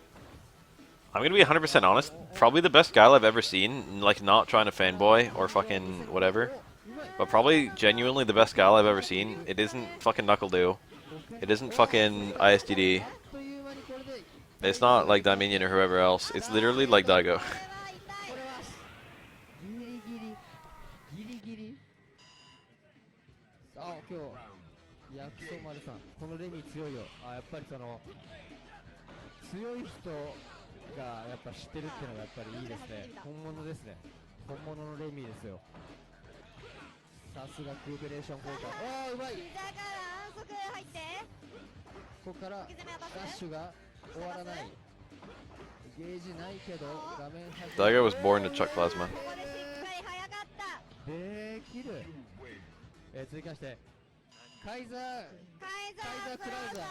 I'm gonna be 100% honest. Probably the best guile I've ever seen. Like, not trying to fanboy or fucking whatever. But probably genuinely the best guile I've ever seen. It isn't fucking Knuckle Dew. It isn't fucking ISDD. あっという間にこれで It's not like Dominion or whoever else. It's literally like Daigo. これは痛い。これはギリギリギリギリ。あ、今日薬草丸さんこのレミ強いよ。あ、やっぱりその強い人がやっぱ知ってるっていうのがやっぱりいいですね。本物ですね。本物のレミですよ。さすがクーペレーション効果。ああ、うまい。膝から反則入って、ここから受け攻め当たダッってシュが終わらない。ゲージないけど画面端 Daigo was born to chuck plasma. ここでしっかり早かった。できる。続きましてカイザーカイザークラウザー。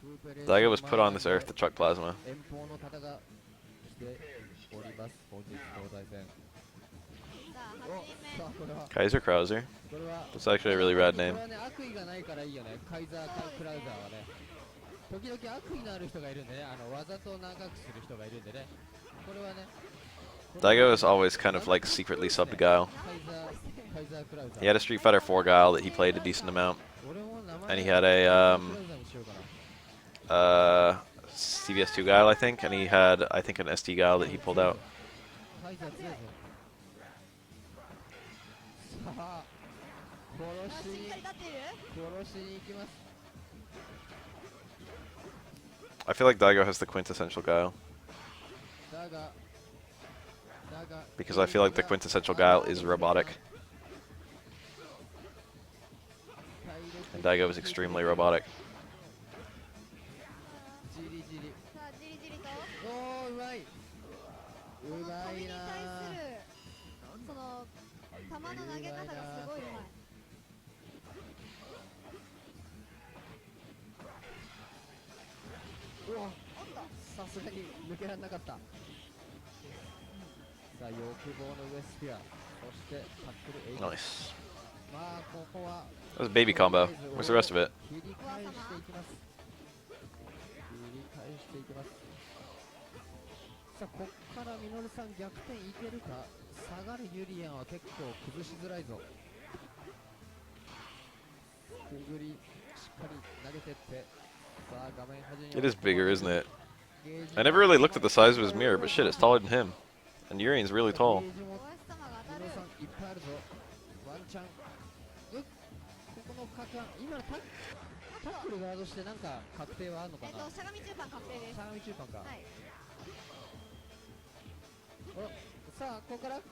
クーペレーション Daigo was put on this earth to chuck plasma. 遠方の方が来ております。本日東西戦。さあお、 8人目。さあこれは Kaiser Krauser. これは That's actually a really rad これ name. はね悪意がないからいいよね。カイザークラウザーはね。時々悪意のある人がいるんでね。わざと長くする人がいるんでね。これはね。 Daigo is always kind of like secretly subbed guile. カイザークラウザー。 He had a Street Fighter 4 guile that he played a decent amount. 俺も名 And 前 he had a クラウザーにしようかな。 CVS2 guile, I think. And he had, I think, an ST guile that he pulled out. カイザー強いぞ。さあ、殺しにしっかり立っている。殺しに行きます。 I feel like Daigo has the quintessential guile. だが Because I feel like the quintessential guile is robotic. And Daigo is extremely robotic. じりじり。さあじりじりとおー、うまい。うこのまいな飛びに対するその球の投げ方がすごいうまい。うわ、おっとさすがに抜けられなかった。さあ、欲望の上スピア。そしてタックルエイジ。 Nice. まあ、ここは That was a baby combo. Where's the rest of it? 切り返していきます。切り返していきます。さあ、こっからミノルさん逆転いけるか。下がるユリアンは結構崩しづらいぞ。くぐり、しっかり投げてって。さあ、画面端に It is bigger, isn't it? ゲージ I never really looked at the size of his mirror, but shit, it's taller than him. And Urian's really tall. ゲージもお星様が当たる。ミノルさんいっぱいあるぞ。ワンチャン。ここの果敢、今のタックルガードしてなんか確定はあるのかな。しゃがみ中盤確定です。しゃがみ中盤か。はい。お、さあ、ここから。うわ、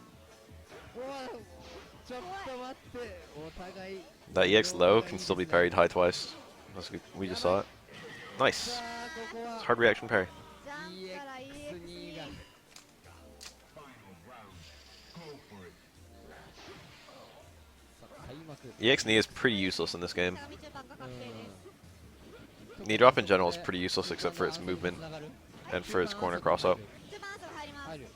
ちょっと待って、お互い。 That EX low can still be parried high twice. That's good. We just saw it. Nice. さあ、ここは Hard reaction parry. ジャンから EX2 が EX2。さあ開幕。 EX knee is pretty useless in this game. しゃがみ中盤が確定です。 Knee drop in general is pretty useless except for its movement つながる and for its corner cross up. 中盤足が入ります。入る。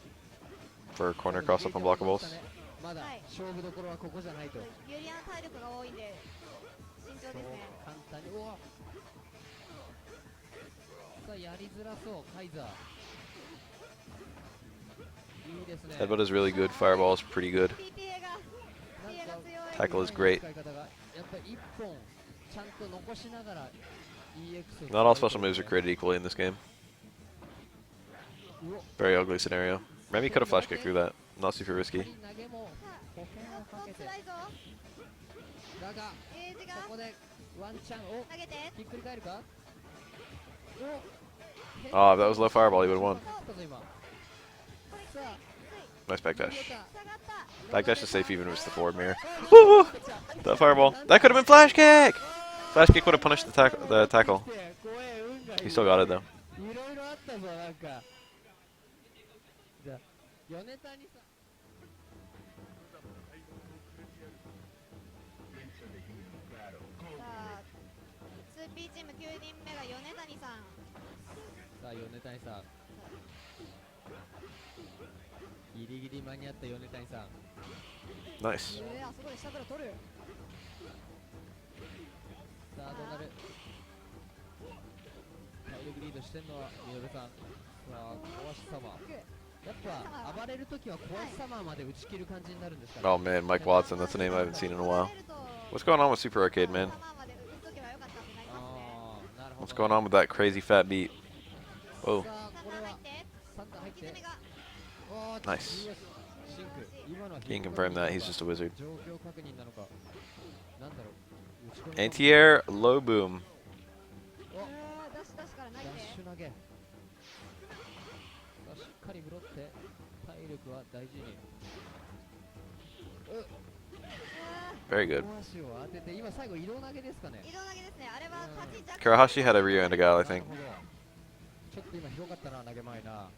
For corner cross up unblockables. まだはい勝負どころはここじゃないと。ユリアン体力が多いんで慎重ですね。簡単に。うわ。さあ、やりづらそう、カイザー。いいですね。 Headbutt is really good. Fireball is pretty good. PPA が PPA が強い。 Tackle is great. 使い方がやっぱり一本ちゃんと残しながら EX を Not all special moves are created equally in this game. うお Very ugly scenario. Remy could have flash kicked through that. Not super risky. 投げも保険をかけて辛いぞ。だがゲージがここでワンチャンを投げて。ひっくり返るか。 Ah, if that was low fireball, he would have won. さあ Nice backdash. 下がった。 Backdash is safe even if it's the forward mirror. Woo! That fireball. That could have been flash kick! Flash kick would have punished the tackle. 怖え運がいい He still got it though. いろいろあったぞなんか。じゃあ米谷さん。さあ 2P チーム9人目が米谷さん。さあ米谷さん。ギリギリ間に合った米谷さん。 Nice. あそこで下から取る。さあどうなる。体力リードしてんのはミノルさん。さあ壊し様。やっぱ暴れるときは壊し様まで打ち切る感じになるんですかね。 Oh man, Mike Watson, that's a name I haven't seen in a while. What's going on with Super Arcade, man? あーなるほど What's going on with that crazy fat beat? Oh, さあこれはサンタ入っておー Nice. シンク今のは he can confirm that. He's just a wizard. 状況確認なのかなんだろう打ち込みの Anti-air, low boom. ダッシュダッシュからないダッでシュ投げさあしっかり拾って体力は大事に Very good. 小足を当てて今最後移動投げですかね。移動投げですね。あれは勝ち弱 Karahashi had a Ryu and a Gal, I な think. るほどちょっと今広かったな投げ前な。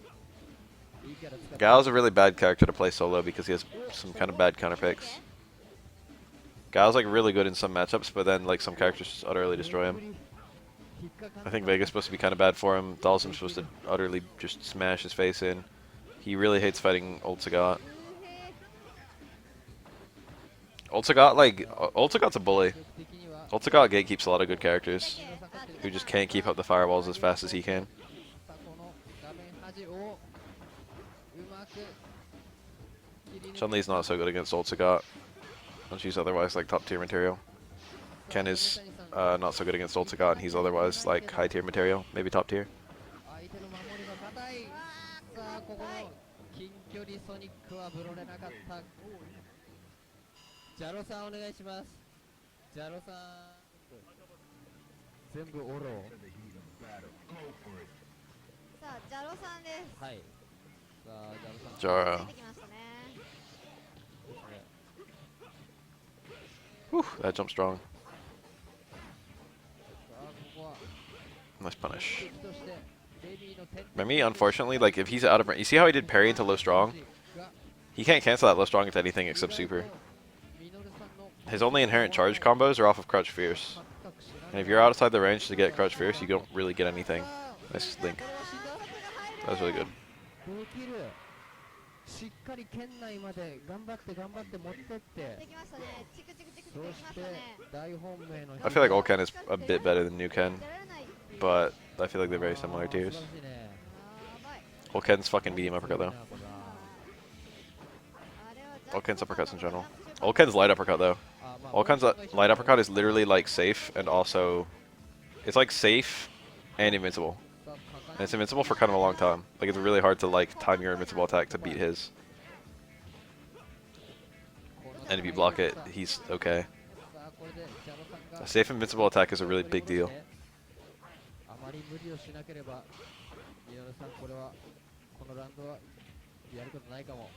いいキャラ使って Gal's a really bad character to play solo because he has some kind of bad counter picks. Gal's like really good in some matchups, but then like some characters just utterly destroy him. I think Vega's supposed to be kind of bad for him. Dalsim's supposed to utterly just smash his face in. He really hates fighting Old Sagat. Old Sagat, like, Old Sagat's a bully. Old Sagat gatekeeps a lot of good characters who just can't keep up the fireballs as fast as he can. さあこの画面端をうまく切り抜け Chun-Li's not so good against Old Sagat. And she's otherwise like top tier material. Ken is not so good against Old Sagat, and he's otherwise like high tier material, maybe top tier. 相手の守りが硬い。さあここの近距離ソニックはブロれなかった。ジャロさんお願いします。ジャロさん全部オロさあジャロさんです。はいさあジャロさん Jara. 出てきましたね。Whew, that jump strong. さあここは Nice punish. 敵としてベビーの点 For me, unfortunately, like if he's out of range, you see how he did parry into low strong? He can't cancel that low strong into anything except super. His only inherent charge combos are off of Crouch Fierce. And if you're outside the range to get Crouch Fierce, you don't really get anything. Nice link. That was really good. できるしっかり圏内まで頑張って持ってってできましたね。チクチクチクチクそできしてましたね。大本命の I feel like Old Ken is a bit better than New Ken, 出られないっていう。 but I feel like they're very similar 素晴 tiers. らしいね Old Ken's fucking medium uppercut though. あれはジャ Old Ken's uppercuts in general. オ Old Ken's light uppercut though. あまあ Old Ken's light uppercut is literally like safe and also, it's like safe and invincible. And it's invincible for kind of a long time. Like it's really hard to like time your invincible attack to beat his. And if you block it, he's okay. さあこれでジャロさんが A safe invincible attack is a really big deal. あまり無理をしなければミノルさんこれはこのラウンドはやることないかも、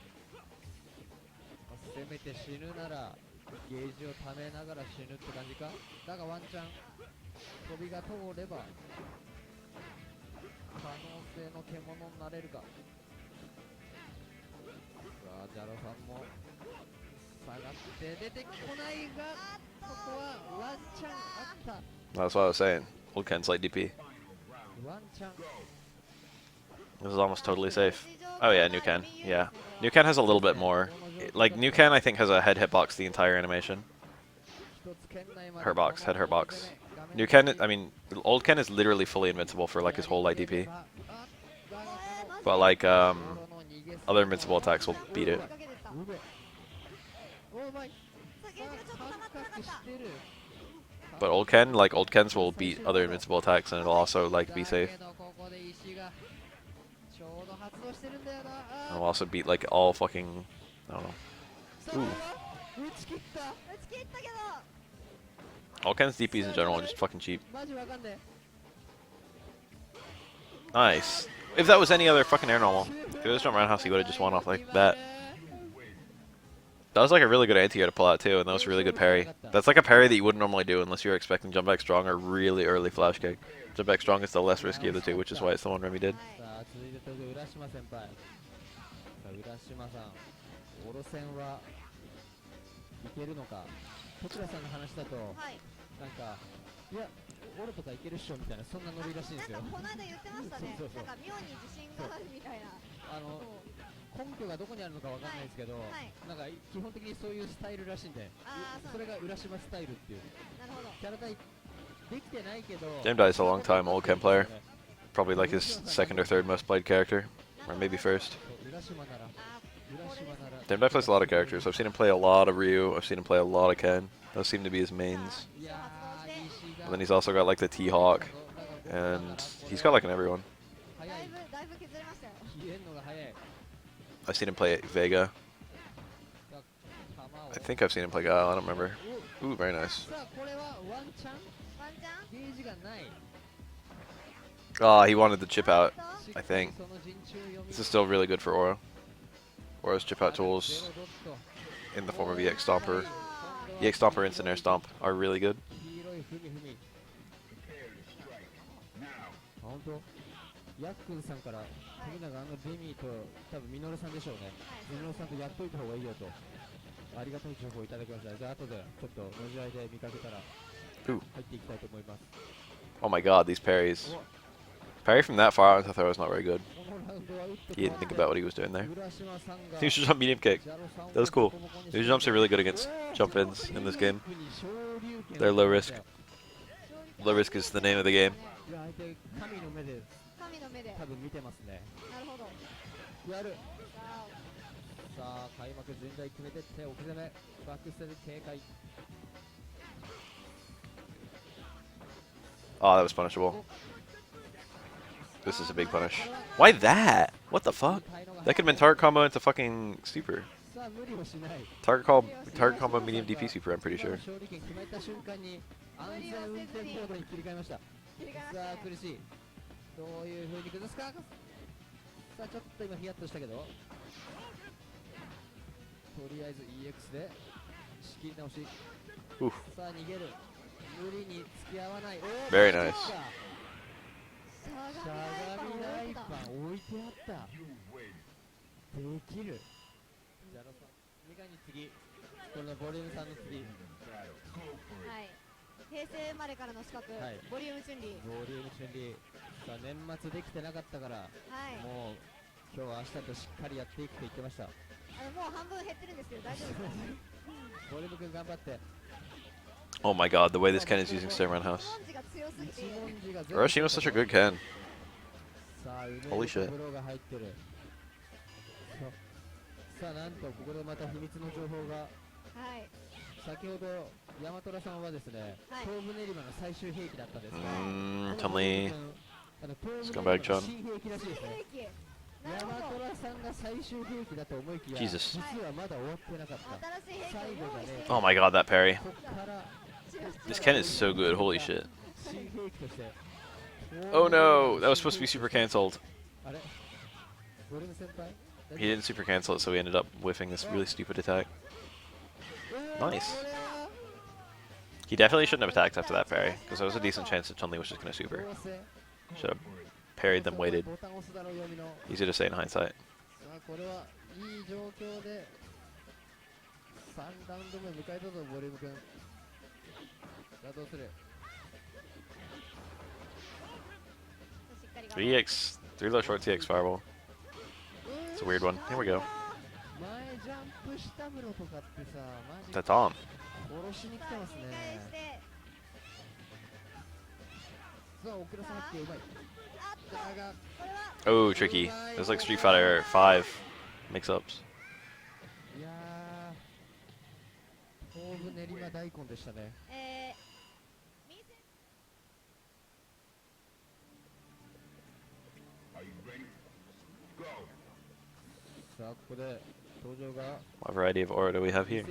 まあせめて死ぬならゲージを貯めながら死ぬって感じか。だがワンチャン飛びが通れば可能性の獣になれるか。さあジャロさんも下がって出てこないがここはワンチャンあった。 That's what I was saying. Old Ken's light DP. ワンチャン This is almost totally safe. Oh yeah, New Ken. Yeah. New Ken has a little bit more. Like, New Ken I think has a head hitbox the entire animation. 一つ圏内まで Hurtbox, head hurtbox. New Ken, I mean, Old Ken is literally fully invincible for like his whole light DP. But like, other invincible attacks will beat it. お前 But Old Ken, like, Old Ken's will beat other invincible attacks and it'll also like be safe. ここで石がちょうど発動してるんだよな。 And it'll also beat like all fucking, I don't know. さあ打ち切った。打ち切ったけど Old Ken's DPs in general are just fucking cheap. マジわかんね Nice. If that was any other fucking air normal, if it was from Roundhouse, he would have just won off like that. That was like a really good anti-air to pull out too, and that was a really good parry. That's like a parry that you wouldn't normally do unless you're expecting jump back strong or really early flash kick. Jump back strong is the less risky of the two, which is why it's the one Remy did. さあ続いて登場浦島先輩。さあ浦島さん、オロ戦はいけるのか。徳倉さんの話だとはいなんかいやオロとかいけるっしょみたいなそんなノリらしいんですよ。なんかこの間言ってましたね。そうそうそうなんか妙に自信があるみたいな。あの根拠がどこにあるのかわかんないですけど、はいなんか基本的にそういうスタイルらしいんで、あーそれが浦島スタイルっていうなるほど。キャラタイ Jamdai's a long time old Ken player. Probably like his second or third most played character. Or maybe first. Jamdai plays a lot of characters. I've seen him play a lot of Ryu. I've seen him play a lot of Ken. Those seem to be his mains. And then he's also got like the T-Hawk. And he's got like an everyone. I've seen him play Vega. I think I've seen him play Guile. I don't remember. Ooh, very nice. Ah, he wanted the chip out, I think. This is still really good for Oro. Oro's chip out tools in the form of EX Stomper. EX Stomper and Instant Air Stomp are really good. ヤックンさんから富永デミーと多分ミノルさんでしょうね。ミノルさんとやっといた方がいいよとありがたい情報をいただきました。じゃあ後でちょっとのじ合いで見かけたら入っていきたいと思います。 Oh my god, these parries. Parry from that far out into throw is not very good. He didn't think about what he was doing there. Neutral jump medium kick. That was cool. Neutral jumps are really good against jump ins in this game. They're low risk. Low risk is the name of the game. 多分見てますね。なるほど。やる。さあ開幕全体決めてって奥攻めバックステージ警戒。 Oh, that was punishable. This is a big punish. Why that? What the fuck? That could have been target combo into fucking super. Target combo medium DP super, I'm pretty sure. どういう風に崩すか。さあちょっと今ヒヤッとしたけどとりあえず EX で仕切り直し。さあ逃げる無理に付き合わない。 Very nice. しゃがみライパン置いてあった。できる。じゃあ2回に次このボリューム3の次。はい、平成生まれからの資格、はい、ボリュームチュンリー。ボリュームチュンリー。さあ年末できてなかったから、はい、もう今日明日としっかりやっていくと言ってました。もう半分減ってるんですけど大丈夫ですか。ボリューム君頑張って。 Oh my god, the way this Ken is using Stone Roundhouse. Urashimo's such a good Ken. Holy shit. さあなんとここでまた秘密の情報が。はい。先ほどヤマトラさんはですね、東部練馬の最終兵器だったんですが、Chun-Li. Scumbag Chun. ヤマトラさんが最終兵器だと思いきや、 Jesus. 実はまだ終わってなかった。最後がね。 Oh my god, that parry. This Ken is so good, holy shit. Oh no, that was supposed to be super cancelled. He didn't super cancel it, so he ended up whiffing this really stupid attack. Nice. He definitely shouldn't have attacked after that parry, because there was a decent chance that Chun-Li was just going to super. Should have parried then waited. Easy to say in hindsight. EX, 3-low short TX fireball. It's a weird one. Here we go. That's on. Oh, tricky. There's like Street Fighter 5 mix-ups. What variety of aura do we have here?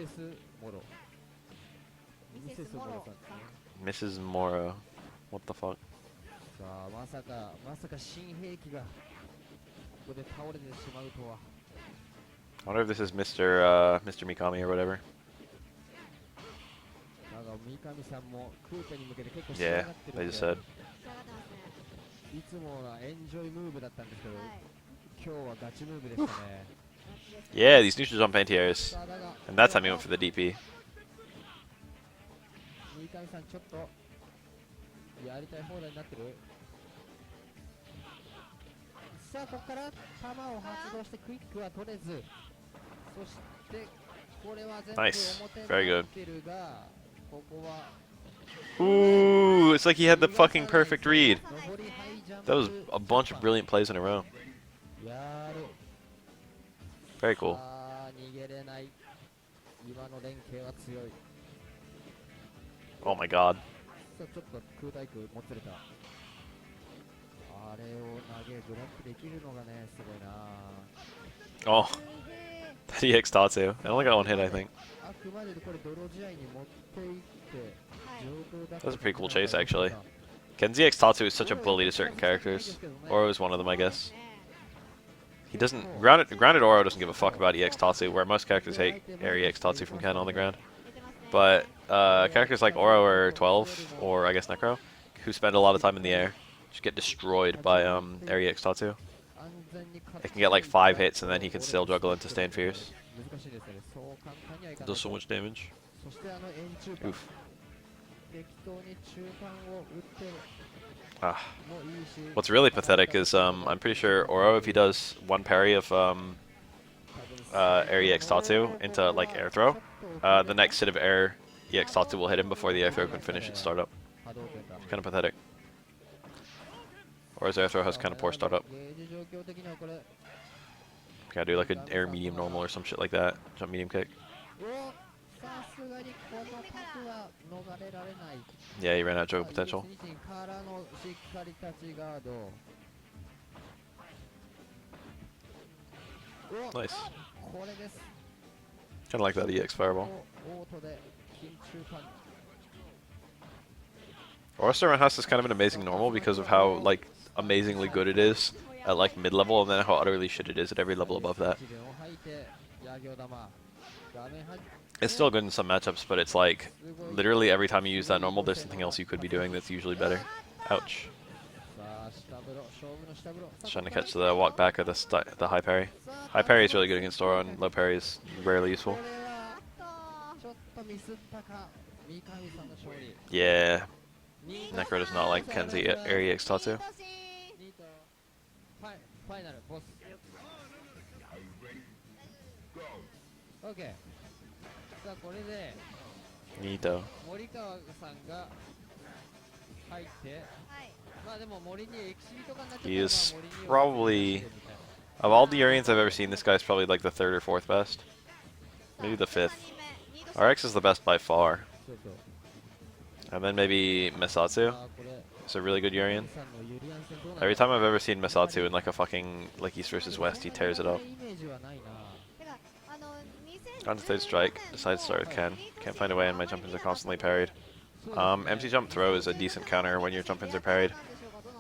Mrs. Moro. What the fuck? I wonder if this is Mr. Mikami or whatever. Yeah, they just said. Yeah, these neutral jump anti-airs. And that time he went for the DP. Nice. Very good. Ooh, it's like he had the fucking perfect read. 上りハイジャンプ That was a bunch of brilliant plays in a row. やる Very cool. あー逃げれない今の連携は強い Oh my god. さあちょっと空対空もつれたあれを投げブロックできるのがねすごいな Oh, すげえ that EX Tatsu. I only got one hit, I think. あくまでこれ泥試合に持っていって上等だ That was a pretty cool chase, actually. Ken's EX Tatsu is such a bully to certain characters. Oro is one of them, I guess. He doesn't... Grounded Oro doesn't give a fuck about EX Tatsu, where most characters hate air EX Tatsu from Ken on the ground. But characters like Oro or 12, or I guess Necro, who spend a lot of time in the air, just get destroyed by air EX Tatsu. They can get like 5 hits and then he can still juggle into Stand Fierce. 難しいですよねそう簡単にはいかない Does so much damage. そして円中間 Oof. 適当に中間を打ってる Ah. もいいし What's really pathetic is I'm pretty sure Oro, if he does one parry of air EX Tatsu into like air throw, the next hit of air EX Tatsu will hit him before the air throw can finish its startup. 波動拳だ It's kind of pathetic. Or his air throw has kind of poor startup. ゲージ状況的にはこれ Gotta do like an air medium normal or some shit like that. Jump medium kick. おさすがにこのパスは逃れられない Yeah, he ran out of juggle potential. からのしっかり立ちガードお Nice. これです Kind of like that EX fireball. オートで緊中パンチ Orster Roundhouse is kind of an amazing normal because of how like amazingly good it is at like mid level and then how utterly shit it is at every level above that. 一連を吐いてヤギョ玉画面端 It's still good in some matchups, but it's like literally every time you use that normal, there's something else you could be doing that's usually better. Ouch. さあ下風呂勝負の下風呂 Trying to catch the walk back of the high parry. High parry is really good against Oro, and low parry is rarely useful. これはちょっとミスったか三上さんの勝利 Yeah, Necro does not like Ken's air EX Tatsu. ニートファイナルボス OK さあこれで Neato. 森川さんが入ってまあでも森にエキシビとかになっちゃったら He is まあ森には probably, of all the Urians I've ever seen, this guy's probably like the 3rd or 4th best. Maybe the 5th. RX is the best by far. そうそう And then maybe Misatsu あーこれ is a really good Urian. さんのユリアン戦どうなる Every time I've ever seen Misatsu in like a fucking like East versus West, he tears it up. イメージはないな On to third strike, decides to start with Ken. Can't find a way and my jump-ins are constantly parried. Empty jump throw is a decent counter when your jump-ins are parried.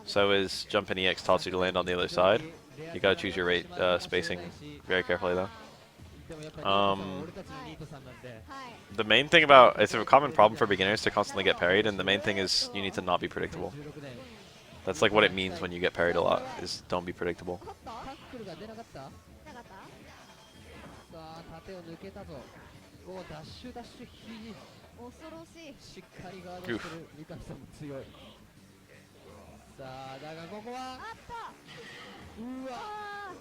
So is jump in EX Tatsu to land on the other side. You gotta choose your rate spacing very carefully though. でもやっぱり Um, 俺たちのニートさんなんで The main thing about it's a common problem for beginners to constantly get parried, and the main thing is you need to not be predictable. 16年 That's like what it means when you get parried a lot, is don't be predictable. タックルが出なかったさあ縦を抜けたぞおダッシュダッシュ肘恐ろしいしっかりガードしてる三上さんも強いさあだがここはあったうわあ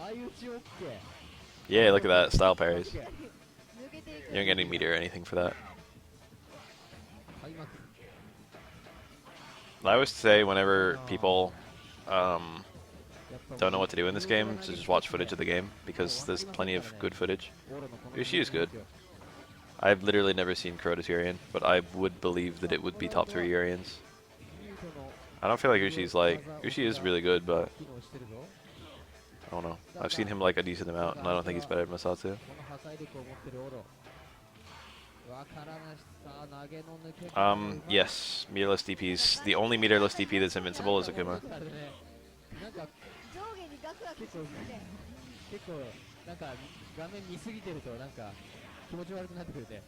相打ちオッケー Yeah, look at that, style parries. ー抜けていく You don't get any meter or anything for that. 開幕 I always say whenever people やっぱ don't know what to do in this game, to just watch footage of the game, because there's plenty of good footage. オーロのこの Ushi is good. I've literally never seen Kuroda's Urian, but I would believe that it would be top 3 Urians. ニートの I don't feel like Ushi's like... Ushi is really good, but 機能してるぞ I don't know. I've seen him like a decent amount, and I don't think he's better than Masatsu. この破壊力を持ってるオロわからないしさ投げの抜け方 Yes, meterless DPs. The only meterless DP that's invincible is Akuma. なんか上下にガクガクしすぎて結構なんか画面見すぎてるとなんか気持ち悪くなってくれて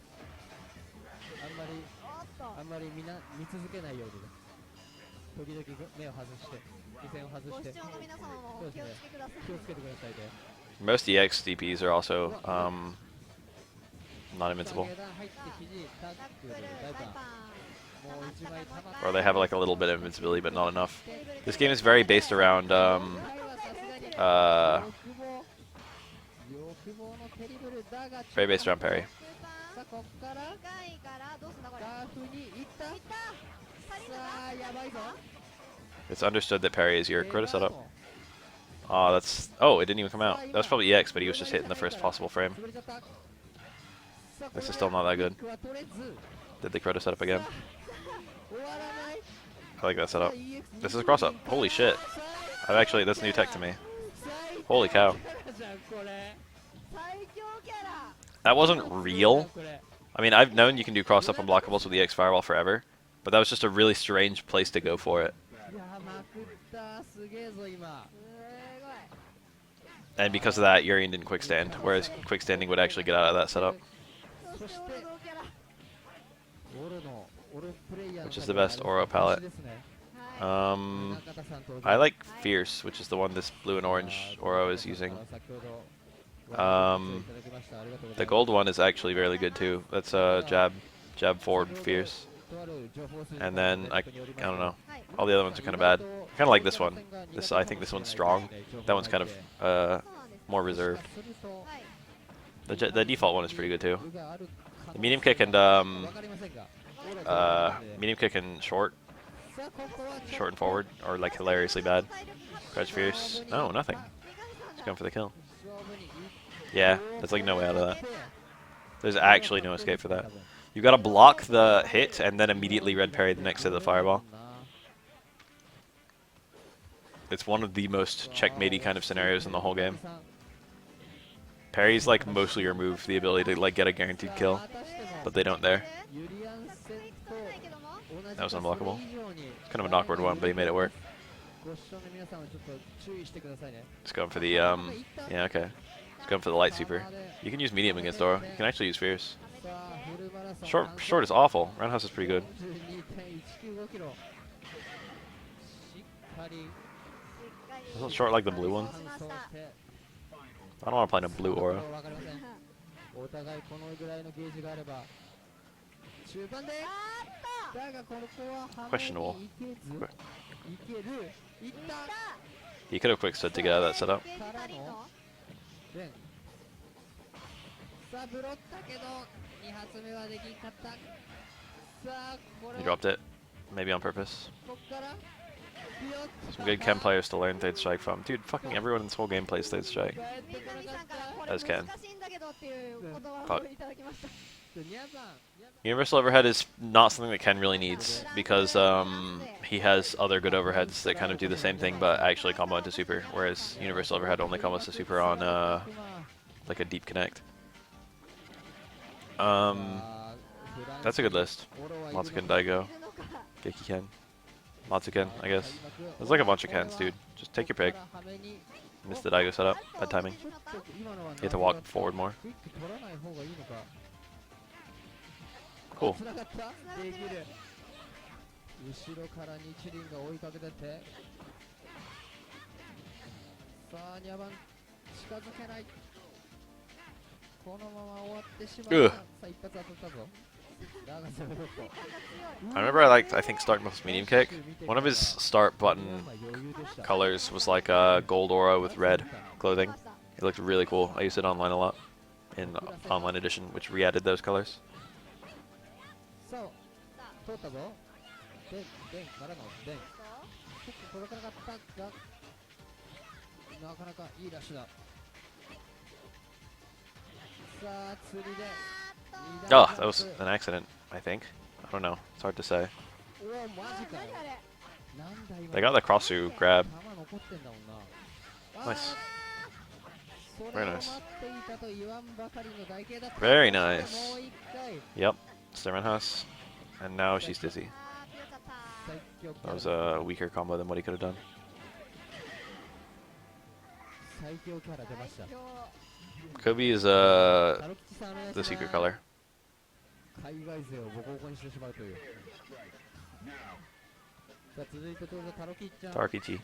あんまり見続けないようにね時々目を外して目線を外してご視聴の皆様もお気をつけください気をつけてくださいね Most EX DPs are also not invincible. 下段入って肘タックル大パンもう一枚溜まって Or they have like a little bit of invincibility, but not enough. This game is very based around 欲望のテリブルだが very based around parry. さあこっから深いからどうすんだこれ。ラフにいったいった。足りんのさか。あやばいぞ It's understood that parry is your 出 crota 番 setup. を Oh, that's... Oh, it didn't even come out. That was probably EX, but he was just hitting the first possible frame. 潰れちゃったさあ This is こ still not that れ good. クは取れず Did the crota setup again? 終わらない I like that さあ setup. EX This is a cross up. Holy shit. I've actually... That's new tech to me. Holy cow. じゃんこれ最強キャラ。 That wasn't real. これ I mean, I've known you can do cross up unblockables with the EX Firewall forever, but that was just a really strange place to go for it. いやまくったすげえぞ今 すごい。 And because of that, Urian didn't quick stand, whereas quick standing would actually get out of that setup. そして俺のキャラ。オロのオロプレイヤーの Which is the best Oro palette. ですね Um, 中田さん登場 I like Fierce, which is the one this blue and orange Oro is using. 先ほど The gold one is actually really good too. That's jab forward Fierce. And then I don't know. All the other ones are kind of bad. Kind of like this one. I think this one's strong. That one's kind of そうなんです。 more reserved. はい。 The default one is pretty good too. The medium kick and medium kick and short and forward are like hilariously bad. Crouch Fierce. No, nothing. He's going for the kill. Yeah, there's like no way out of that. There's actually no escape for that. You gotta block the hit and then immediately red parry the next to the fireball. It's one of the most checkmatey kind of scenarios in the whole game. Parries like mostly remove the ability to like get a guaranteed kill, but they don't there. That was unblockable. It's kind of an awkward one, but he made it work. Just going for the yeah, okay. Just going for the light super. You can use medium against Oro. You can actually use Fierce. Short is awful. Roundhouse is pretty good. Isn't short like the blue one? I don't want to play no blue Aura. お互いこのぐらいのゲージがあれば中盤でだがこの子はハメに Questionable. いけずいけるいった He could have quick stood to get out of that setup. からのでさあブロったけど2発目はできんかったさあこれ He dropped it. Maybe on purpose. こっから Some good Ken players to learn Third Strike from. Dude, fucking everyone in this whole game plays Third Strike. 帰ってこなかった As Ken. 難しいんだけどっていう言葉を Fuck. いただきました。ニャさん Universal Overhead is not something that Ken really needs because he has other good overheads that kind of do the same thing but actually combo into super, whereas Universal Overhead only combos to super on like a deep connect. That's a good list. Matsuken Daigo, Geki Ken, Matsuken, I guess. There's like a bunch of Kens, dude. Just take your pick. Missed the Daigo setup. Bad timing. You have to walk forward more. Cool. つながったできる後ろから日輪が追いかけてってさあ2番近づけないこのまま終わってしまう Ugh. さあ一発当たったぞだがそれだと I remember I think starting with medium kick. One of his start button colors was like gold aura with red clothing. It looked really cool. I used it online a lot in online edition, which re-added those colors. さあ通ったぞでんからのでんちょっと届かなかったがなかなかいいラッシュださあ釣りで Oh, that was an accident, I think. I don't know. It's hard to say. うわマジかよなんだ今 They got the cross through grab. 弾残ってんだもんな Nice. それ Very を nice. 待っていたと言わんばかりの台形だった Very nice. もう一回 Yep. Sturman House. And now she's dizzy. 最強キ That ャ was ラ a weaker combo than what he could have done. 最強キャラ出ました Kobe is タロ吉さんお願いし the ます secret color. 海外勢をボコボコにしてしまうというさあ続いて登場タロキちゃん Tarkichi. さ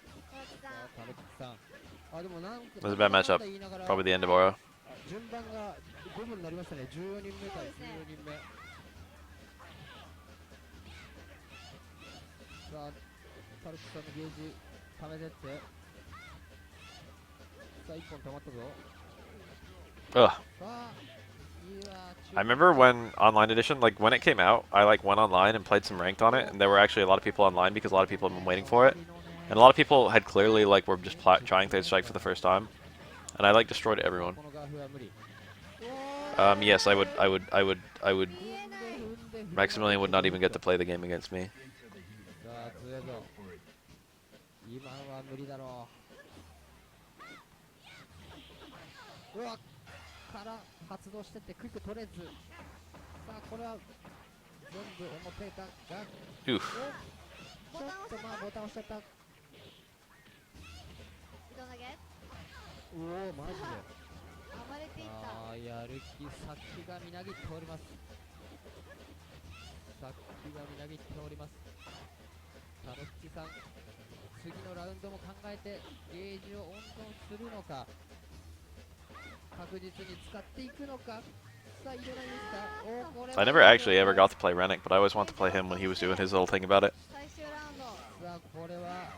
あタロキさんあでもなんか It was a bad matchup. 言いながら Probably the end of Aura. 順番が5分になりましたね14人目対14人目さあタロキさんのゲージ溜めてってさあ1本溜まったぞ Ugh. さあいや中 I remember when Online Edition, like when it came out, I like went online and played some ranked on it, and there were actually a lot of people online because a lot of people had been waiting for it, and a lot of people had clearly like were just trying Third Strike for the first time, and I like destroyed everyone. Yes, I would. Maximilian would not even get to play the game against me. さあツエゾ今のは無理だろう。うわから発動してってクイック取れず。さあこれは全部表だが Oof. ちょっとまあボタン押しちゃった。移動投げおおマジで。暴れていった。ああやる気先がみなぎっております。先がみなぎっております。タロッチさん次のラウンドも考えてゲージを温存するのか確実に使っていくのか。さあ入れないですか。おこれは I never actually ever got to play Rennick, but I always wanted to play him when he was doing his little thing about it. 最終ラウンド。さあこれは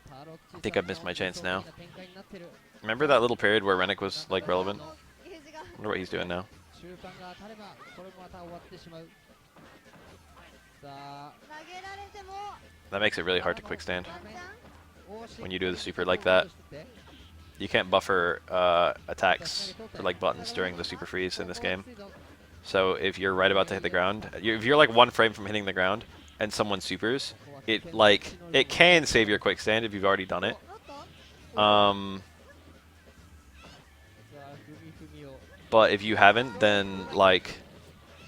タロッチさん I think I've missed my chance now. の展開になってる。 Remember that little period where Rennick was like relevant? ゲージが Wonder what he's doing now. 中間が当たればこれもまた終わってしまう。さあ投げられても That makes it really hard to quick stand 簡単。 when you do the super like that. You can't buffer attacks for like buttons during the super freeze in this game. So if you're right about to hit the ground, if you're like one frame from hitting the ground and someone supers, it can save your quick stand if you've already done it. おっと But if you haven't, then like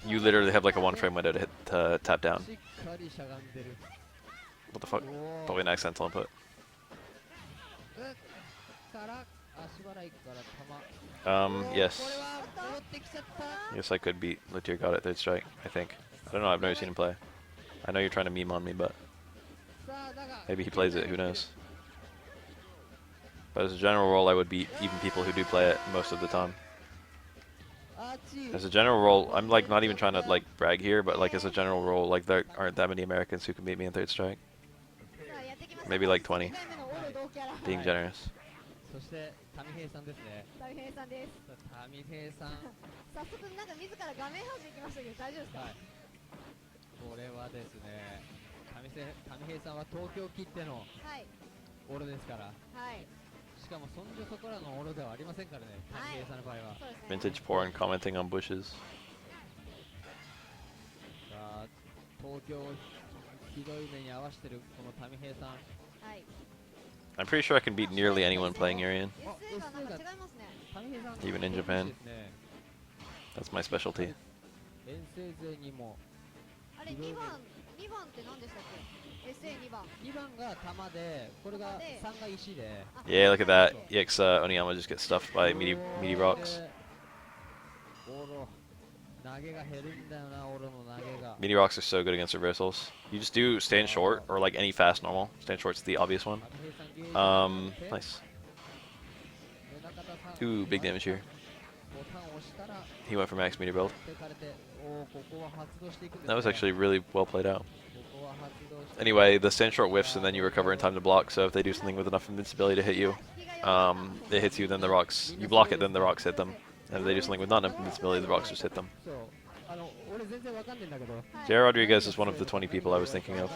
you literally have like a one frame window to hit to tap down. しっかりしゃがんでる。 What the fuck? おー Probably an accidental input. から足払いから球。 Yes. これは戻ってきちゃった。 Yes, I could beat Lutier God at third strike, I think. I don't know, I've never seen him play. I know you're trying to meme on me, but さあだが maybe he plays it, who knows. But as a general rule, I would beat even people who do play it most of the time. アーチ As a general rule, I'm like not even trying to like brag here, but like as a general rule, like there aren't that many Americans who can beat me in third strike. さあやってきました。 Maybe like 20. 2回目のオール同キャラ。 Being generous. そしてタミヘイさんですね。大変さんです。タミヘイさん。早速なんか自ら画面端に行きましたけど大丈夫ですか。はい。これはですね、タミヘイさんは東京きってのはいオールですから。はいしかもそんじょそこらのオールではありませんからね。タミヘイさんの場合は。そうですね。 Vintage porn commenting on bushes. さあ東京をひどい目に遭わしてるこのタミヘイさん。はい。 I'm pretty sure I can beat nearly anyone playing Urian. SE がなんか違いますね。タミヘイさん Even in Japan. ですね。 That's my specialty. 遠征勢にもあれ2番って何でしたっけ。SE2 番。 2番が玉で、これが3が石で。 Yeah, look at that. EX Oniyama just gets stuffed by meaty rocks. オロ投げが減るんだよな、オロの投げが。 Meaty rocks are so good against reversals. You just do stand short or like any fast normal. Stand short's the obvious one. Nice. Ooh, big damage here. He went for max meter build. That was actually really well played out. Anyway, the stand short whiffs and then you recover in time to block, so if they do something with enough invincibility to hit you, it hits you, then the rocks, you block it, then the rocks hit them. And if they do something with not enough invincibility, the rocks just hit them. J.R. Rodriguez is one of the 20 people I was thinking of.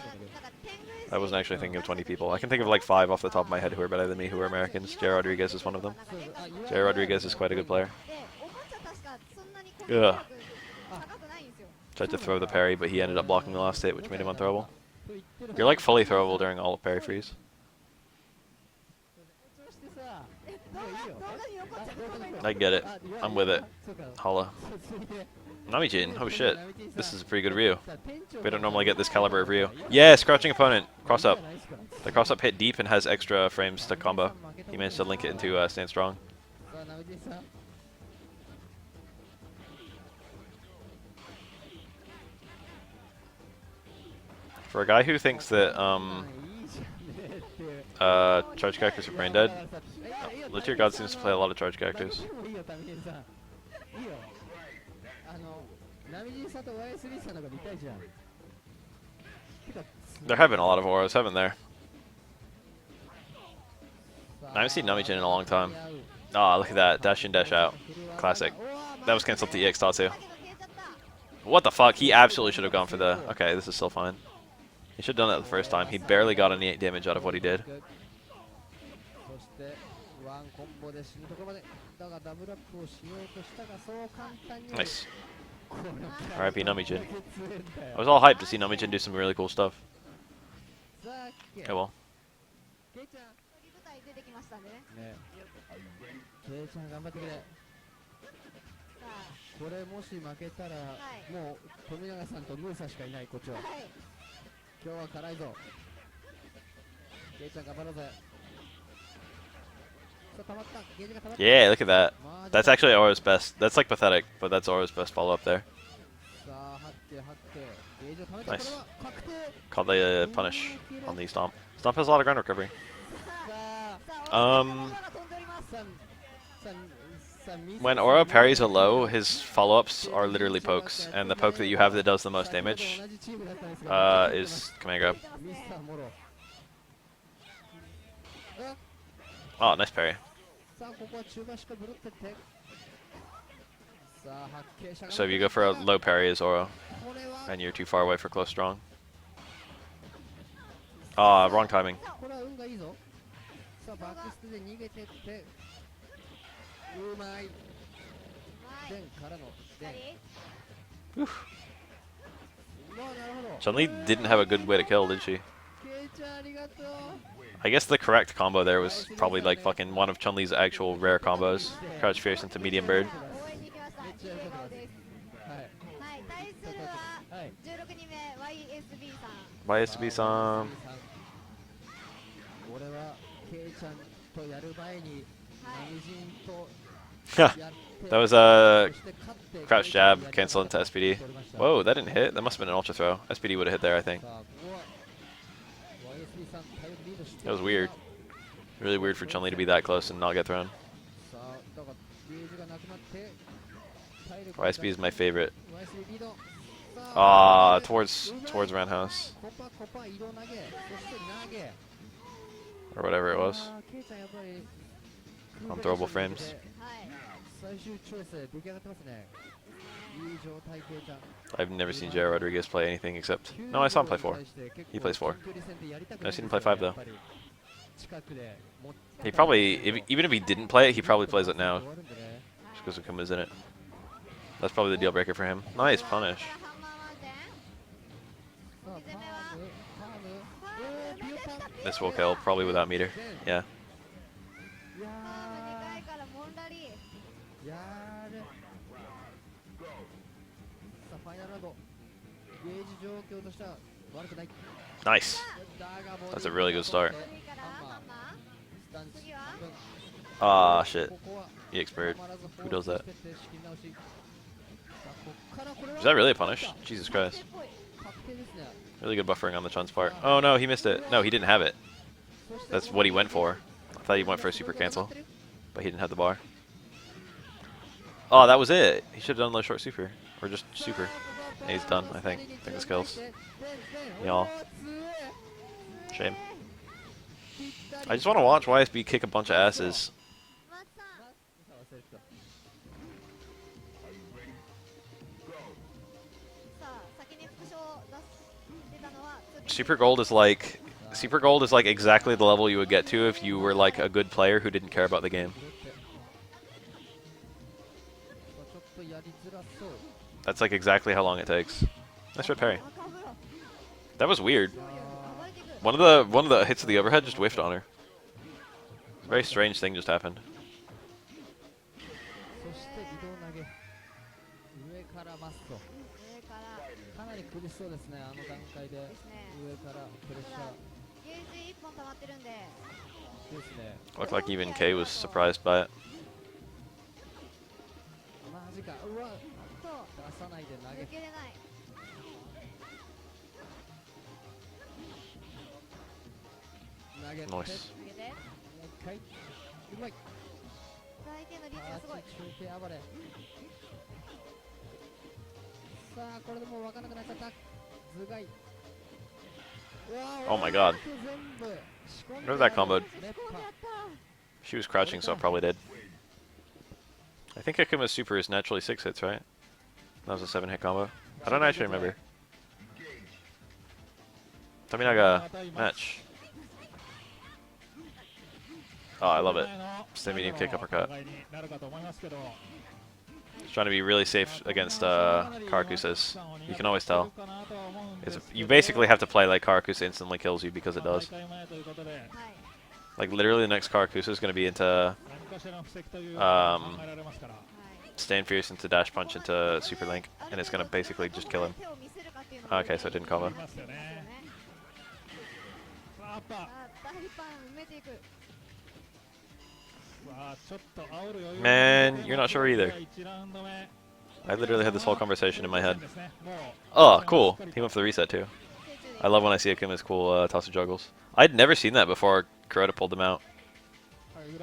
I wasn't actually thinking of 20 people. I can think of like 5 off the top of my head who are better than me, who are Americans. J.R. Rodriguez is one of them. J.R. Rodriguez is quite a good player. でおもちゃ確かそんなに攻撃力高くないんですよ。 Tried to throw the parry, but he ended up blocking the last hit, which made him unthrowable. You're like fully throwable during all of parry freeze. 動画に残っちゃった方がいい。 I get it. I'm with it. Holla. Namijin. Oh shit. This is a pretty good Ryu. We don't normally get this caliber of Ryu. Yes, crouching opponent. Cross up. The cross up hit deep and has extra frames to combo. He managed to link it into stand strong. For a guy who thinks that charge characters are brain dead, Lutier God seems to play a lot of charge characters. There have been a lot of auras, haven't there? I haven't seen Namijin in a long time. Ah, look at that. Dash in, dash out. Classic. That was cancelled to EX Tatsu. What the fuck? He absolutely should have gone for the... Okay, this is still fine. He should have done that the first time. He barely got any damage out of what he did. そしてワンコンボで死ぬところまでだがダブルアップをしようとしたがそう簡単に Nice. このキャラ R.I.P. Namijin. 強えんだよ I was all hyped to see Namijin do some really cool stuff. さあケイ Okay, well. ケイちゃん鳥舞台出てきましたんでね。ねケイちゃん頑張ってくれさあ、これもし負けたら、いもう富永さんとムーサしかいないこっちははい。今日は辛いぞケイちゃん頑張ろうぜさあ溜まったゲージが溜まった Yeah, look at that. マジ That's actually Aura's best. That's like pathetic, but that's Aura's best follow-up there. さあ張って張ってゲージを溜めた Nice. これは確定 Called the punish on the stomp. Stomp has a lot of ground recovery. さあさあ、 Um, オーラが飛んでおります。さあさあさあミス When Aura parries a low, his follow-ups are literally pokes, and the poke that you have that does the most damage 同じチームだったんですが is command grab. ミスターモロOh, nice parry. さあここは中盤しっかりブロってってさあ発見者が So if you go for a low parry as Aura, これは and you're too far away for close strong. Ah, wrong timing. これは運がいいぞさあバックステで逃げてってうまいはい。デンからのデン左。まあなるほど Chun-Li didn't have a good way to kill, did she? ケイちゃんありがとう I guess the correct combo there was probably like fucking one of Chun-Li's actual rare combos. Crouch Fierce into Medium Bird. 応援に行きました。めっちゃ良かったですです。はいはい。対するははい16人目 YSB さん。 YSB-san. 俺はケイちゃんとやる前にはいナミジンと That was a crouch jab, cancel into SPD. Whoa, that didn't hit. That must have been an ultra throw. SPD would have hit there, I think. That was weird. Really weird for Chun-Li to be that close and not get thrown. YSB is my favorite. Ah, towards Roundhouse. Or whatever it was. Unthrowable frames. 最終調整出来上がってますねいい状態ケイちゃん I've never seen Jared Rodriguez play anything except... No, I saw him play 4. He plays 4. I've seen him play 5 though. He probably, even if he didn't play it, he probably plays it now. Just because Akuma's in it. That's probably the deal breaker for him. Nice punish. ハンマーワンゼン。 This will kill, probably without meter. Yeah. いや2回からモンラリー。ーやーれさあファイナルラウンドゲージ状況としては悪くない Nice. だがボディ That's a really good start. 次からハンマスタンチ次は Ah, shit. ここは EX Bird. たまらず Who does that? フォースして仕切り直しさあこっからこれは Is that really a punish? Jesus ー。 Christ. っぽい。確定ですね Really good buffering on the Chun's part. Oh no, he missed it. No, he didn't have it. That's what he went for. I thought he went for a super cancel, but he didn't have the bar. Oh, that was it. He should have done low short super. Or just super. Yeah, he's done, I think. I think this kills. Y'all. Shame. I just want to watch YSB kick a bunch of asses. 松さん。さあ、先に副賞を出たのは Super Gold is like... Super Gold is like exactly the level you would get to if you were like a good player who didn't care about the game. ちょっとやりづらそう That's like exactly how long it takes. Nice red parry. 赤風呂。 That was weird. 暴れてくる。 One of the hits of the overhead just whiffed on her. A very strange thing just happened. そして移動投げ上からマスト上からかなり苦しそうですねあの段階でですね。上からプレッシャゲージ1本溜まってるんで。ーですね Looked like even K was surprised by it. マジかうわそう。出さないで投げ抜けれない。投げて Nice. もう抜けて。一回うまい相手のリーチがすごい。中継暴れさあこれでもう分からなくなっちゃった頭蓋 Oh my god. 全部仕込ん Where did that combo? 熱波 She was crouching, so it probably did. I think Akuma's super is naturally 6 hits, right? That was a 7-hit combo. I don't actually remember. Tominaga match. Oh, I love it. Stay medium kick uppercut. He's trying to be really safe against Karakusa's. You can always tell. You basically have to play like Karakusa instantly kills you because it does. Like literally the next Karakusa is going to be into Stand Fierce into Dash Punch into Super Link, and it's going to basically just kill him. Okay, so it didn't combo. Man, you're not sure either. I literally had this whole conversation in my head. Oh, cool. He went for the reset too. I love when I see Akuma's cool tosser juggles. I'd never seen that before Kuroda pulled them out.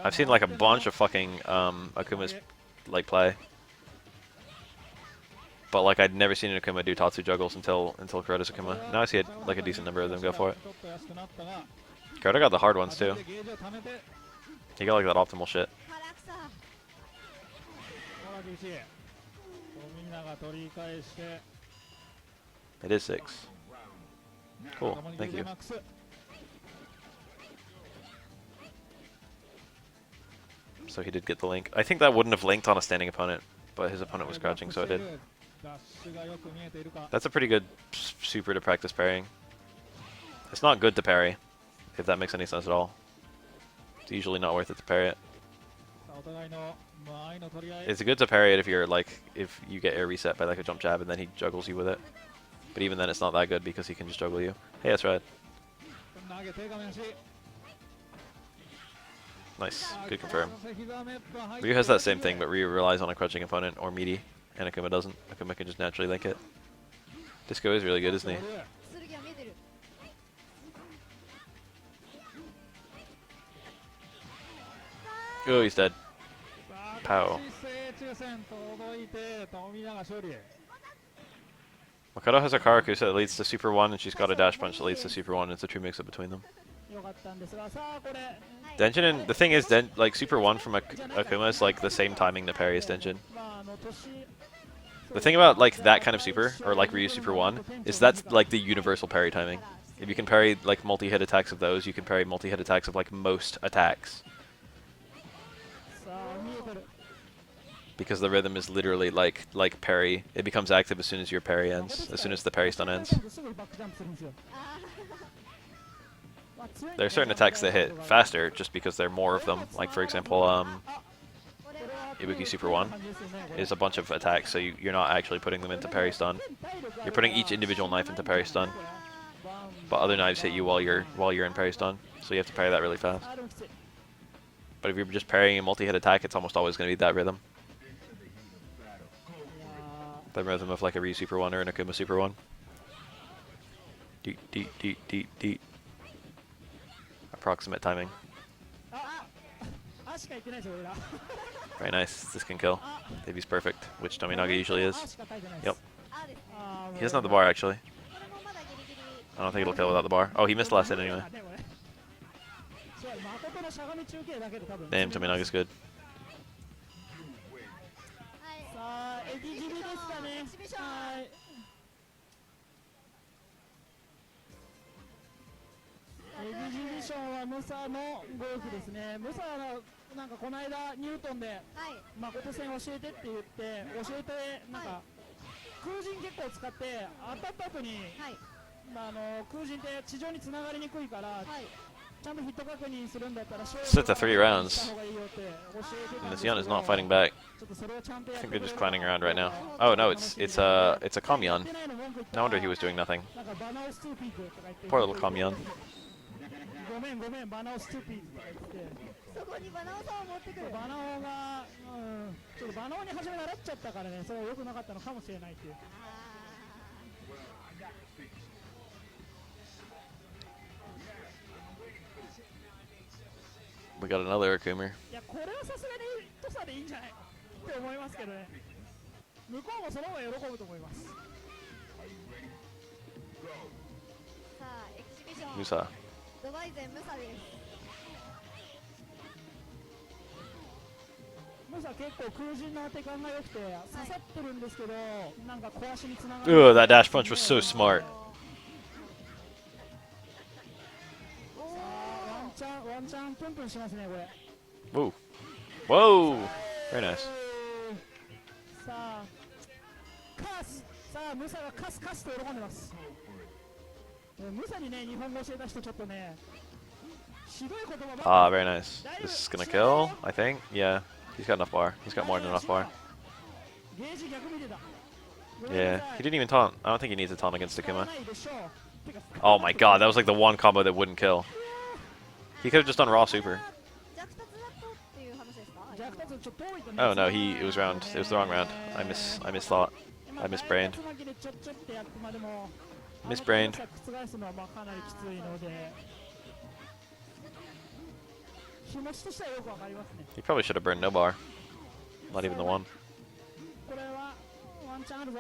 I've seen like a bunch of fucking Akuma's like play. But like I'd never seen an Akuma do Tatsu juggles until Kuroda's Akuma. Now I see like a decent number of them go for it. Kuroda got the hard ones too. He got like that optimal shit. It is 6. Cool, thank you. So he did get the link. I think that wouldn't have linked on a standing opponent, but his opponent was crouching, so it did. That's a pretty good super to practice parrying. It's not good to parry, if that makes any sense at all. It's usually not worth it to parry it. It's good to parry it if you're like, if you get air reset by like a jump jab and then he juggles you with it. But even then it's not that good because he can just juggle you. Hey, that's right. Nice, good confirm. Ryu has that same thing, but Ryu relies on a crouching opponent or meaty, and Akuma doesn't. Akuma can just naturally link it. Disco is really good, isn't he? Oh, he's dead. Pow. Makoto has a Karakusa that leads to Super 1, and she's got a Dash Punch that leads to Super 1. It's a true mix-up between them. Denjin, and the thing is, like Super 1 from Akuma is like the same timing that parry as Denjin. The thing about like that kind of super, or like Ryu Super 1, is that's like the universal parry timing. If you can parry like multi-hit attacks of those, you can parry multi-hit attacks of like most attacks. Because the rhythm is literally like parry. It becomes active as soon as your parry ends, as soon as the parry stun ends. There are certain attacks that hit faster just because there are more of them. Like for example, Ibuki Super 1 is a bunch of attacks, so you're not actually putting them into parry stun. You're putting each individual knife into parry stun. But other knives hit you while you're in parry stun, so you have to parry that really fast. But if you're just parrying a multi-hit attack, it's almost always going to be that rhythm. The rhythm of like a Ryu Super 1 or an Akuma Super 1. Deet, deet, deet, deet, deet. Approximate timing. Very nice. This can kill. If he's perfect, which Tominaga usually is. Yep. He doesn't have the bar actually. I don't think it'll kill without the bar. Oh, he missed the last hit anyway. Damn, Tominaga's good. Sit to 3 rounds. And this Yun is not fighting back. I think they're just clowning around right now. Oh no, it's a Kamyan. No wonder he was doing nothing. Poor little Kamyan. We got another Akuma. Musa. Ugh, that dash punch was so smart. Whoa. Whoa! Very nice. さあカスさあムサがカスカスと喜んでます。ムサにね日本語教えた人ちょっとねひどい言葉ばっか Ah, very nice. This is gonna kill, I think. Yeah, he's got enough bar. He's got more than enough bar. ゲージ逆見てた。 Yeah, he didn't even taunt. I don't think he needs a taunt against Akuma. ないでしょう。てか Oh my god, that was like the one combo that wouldn't kill. He could have just done raw super. 弱達だとっていう話ですか？弱達ちょっと遠いとね Oh no, it was the wrong round. I misthought. I misbrained. ちょっちょってやってまあでも Misbrained. 覆すのはまあかなりきついので気持ちとしてはよくわかりますね。 He probably should have burned no bar. Not even the one. これはワンチャンあるぞ。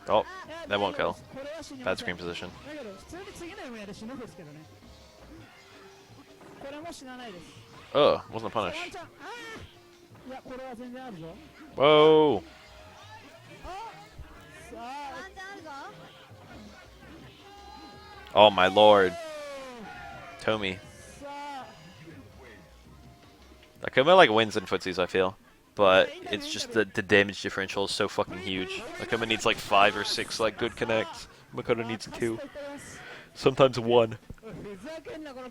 Oh, that won't kill. これは死にま Bad せん screen position. だけど普通に次の夢で死ぬんですけどね。これも死なないです。 Ugh, wasn't a ワ punish. ンチャンいやこれは全然あるぞ。 Whoa! さあワンチャンあるぞ。 Oh my lord. Tomi. さあ Akuma like wins in footsies, I feel. But it's just the damage differential is so fucking huge. Akuma needs like 5 or 6 like good connects. Makoto needs 2. Sometimes 1. ふざけんなこの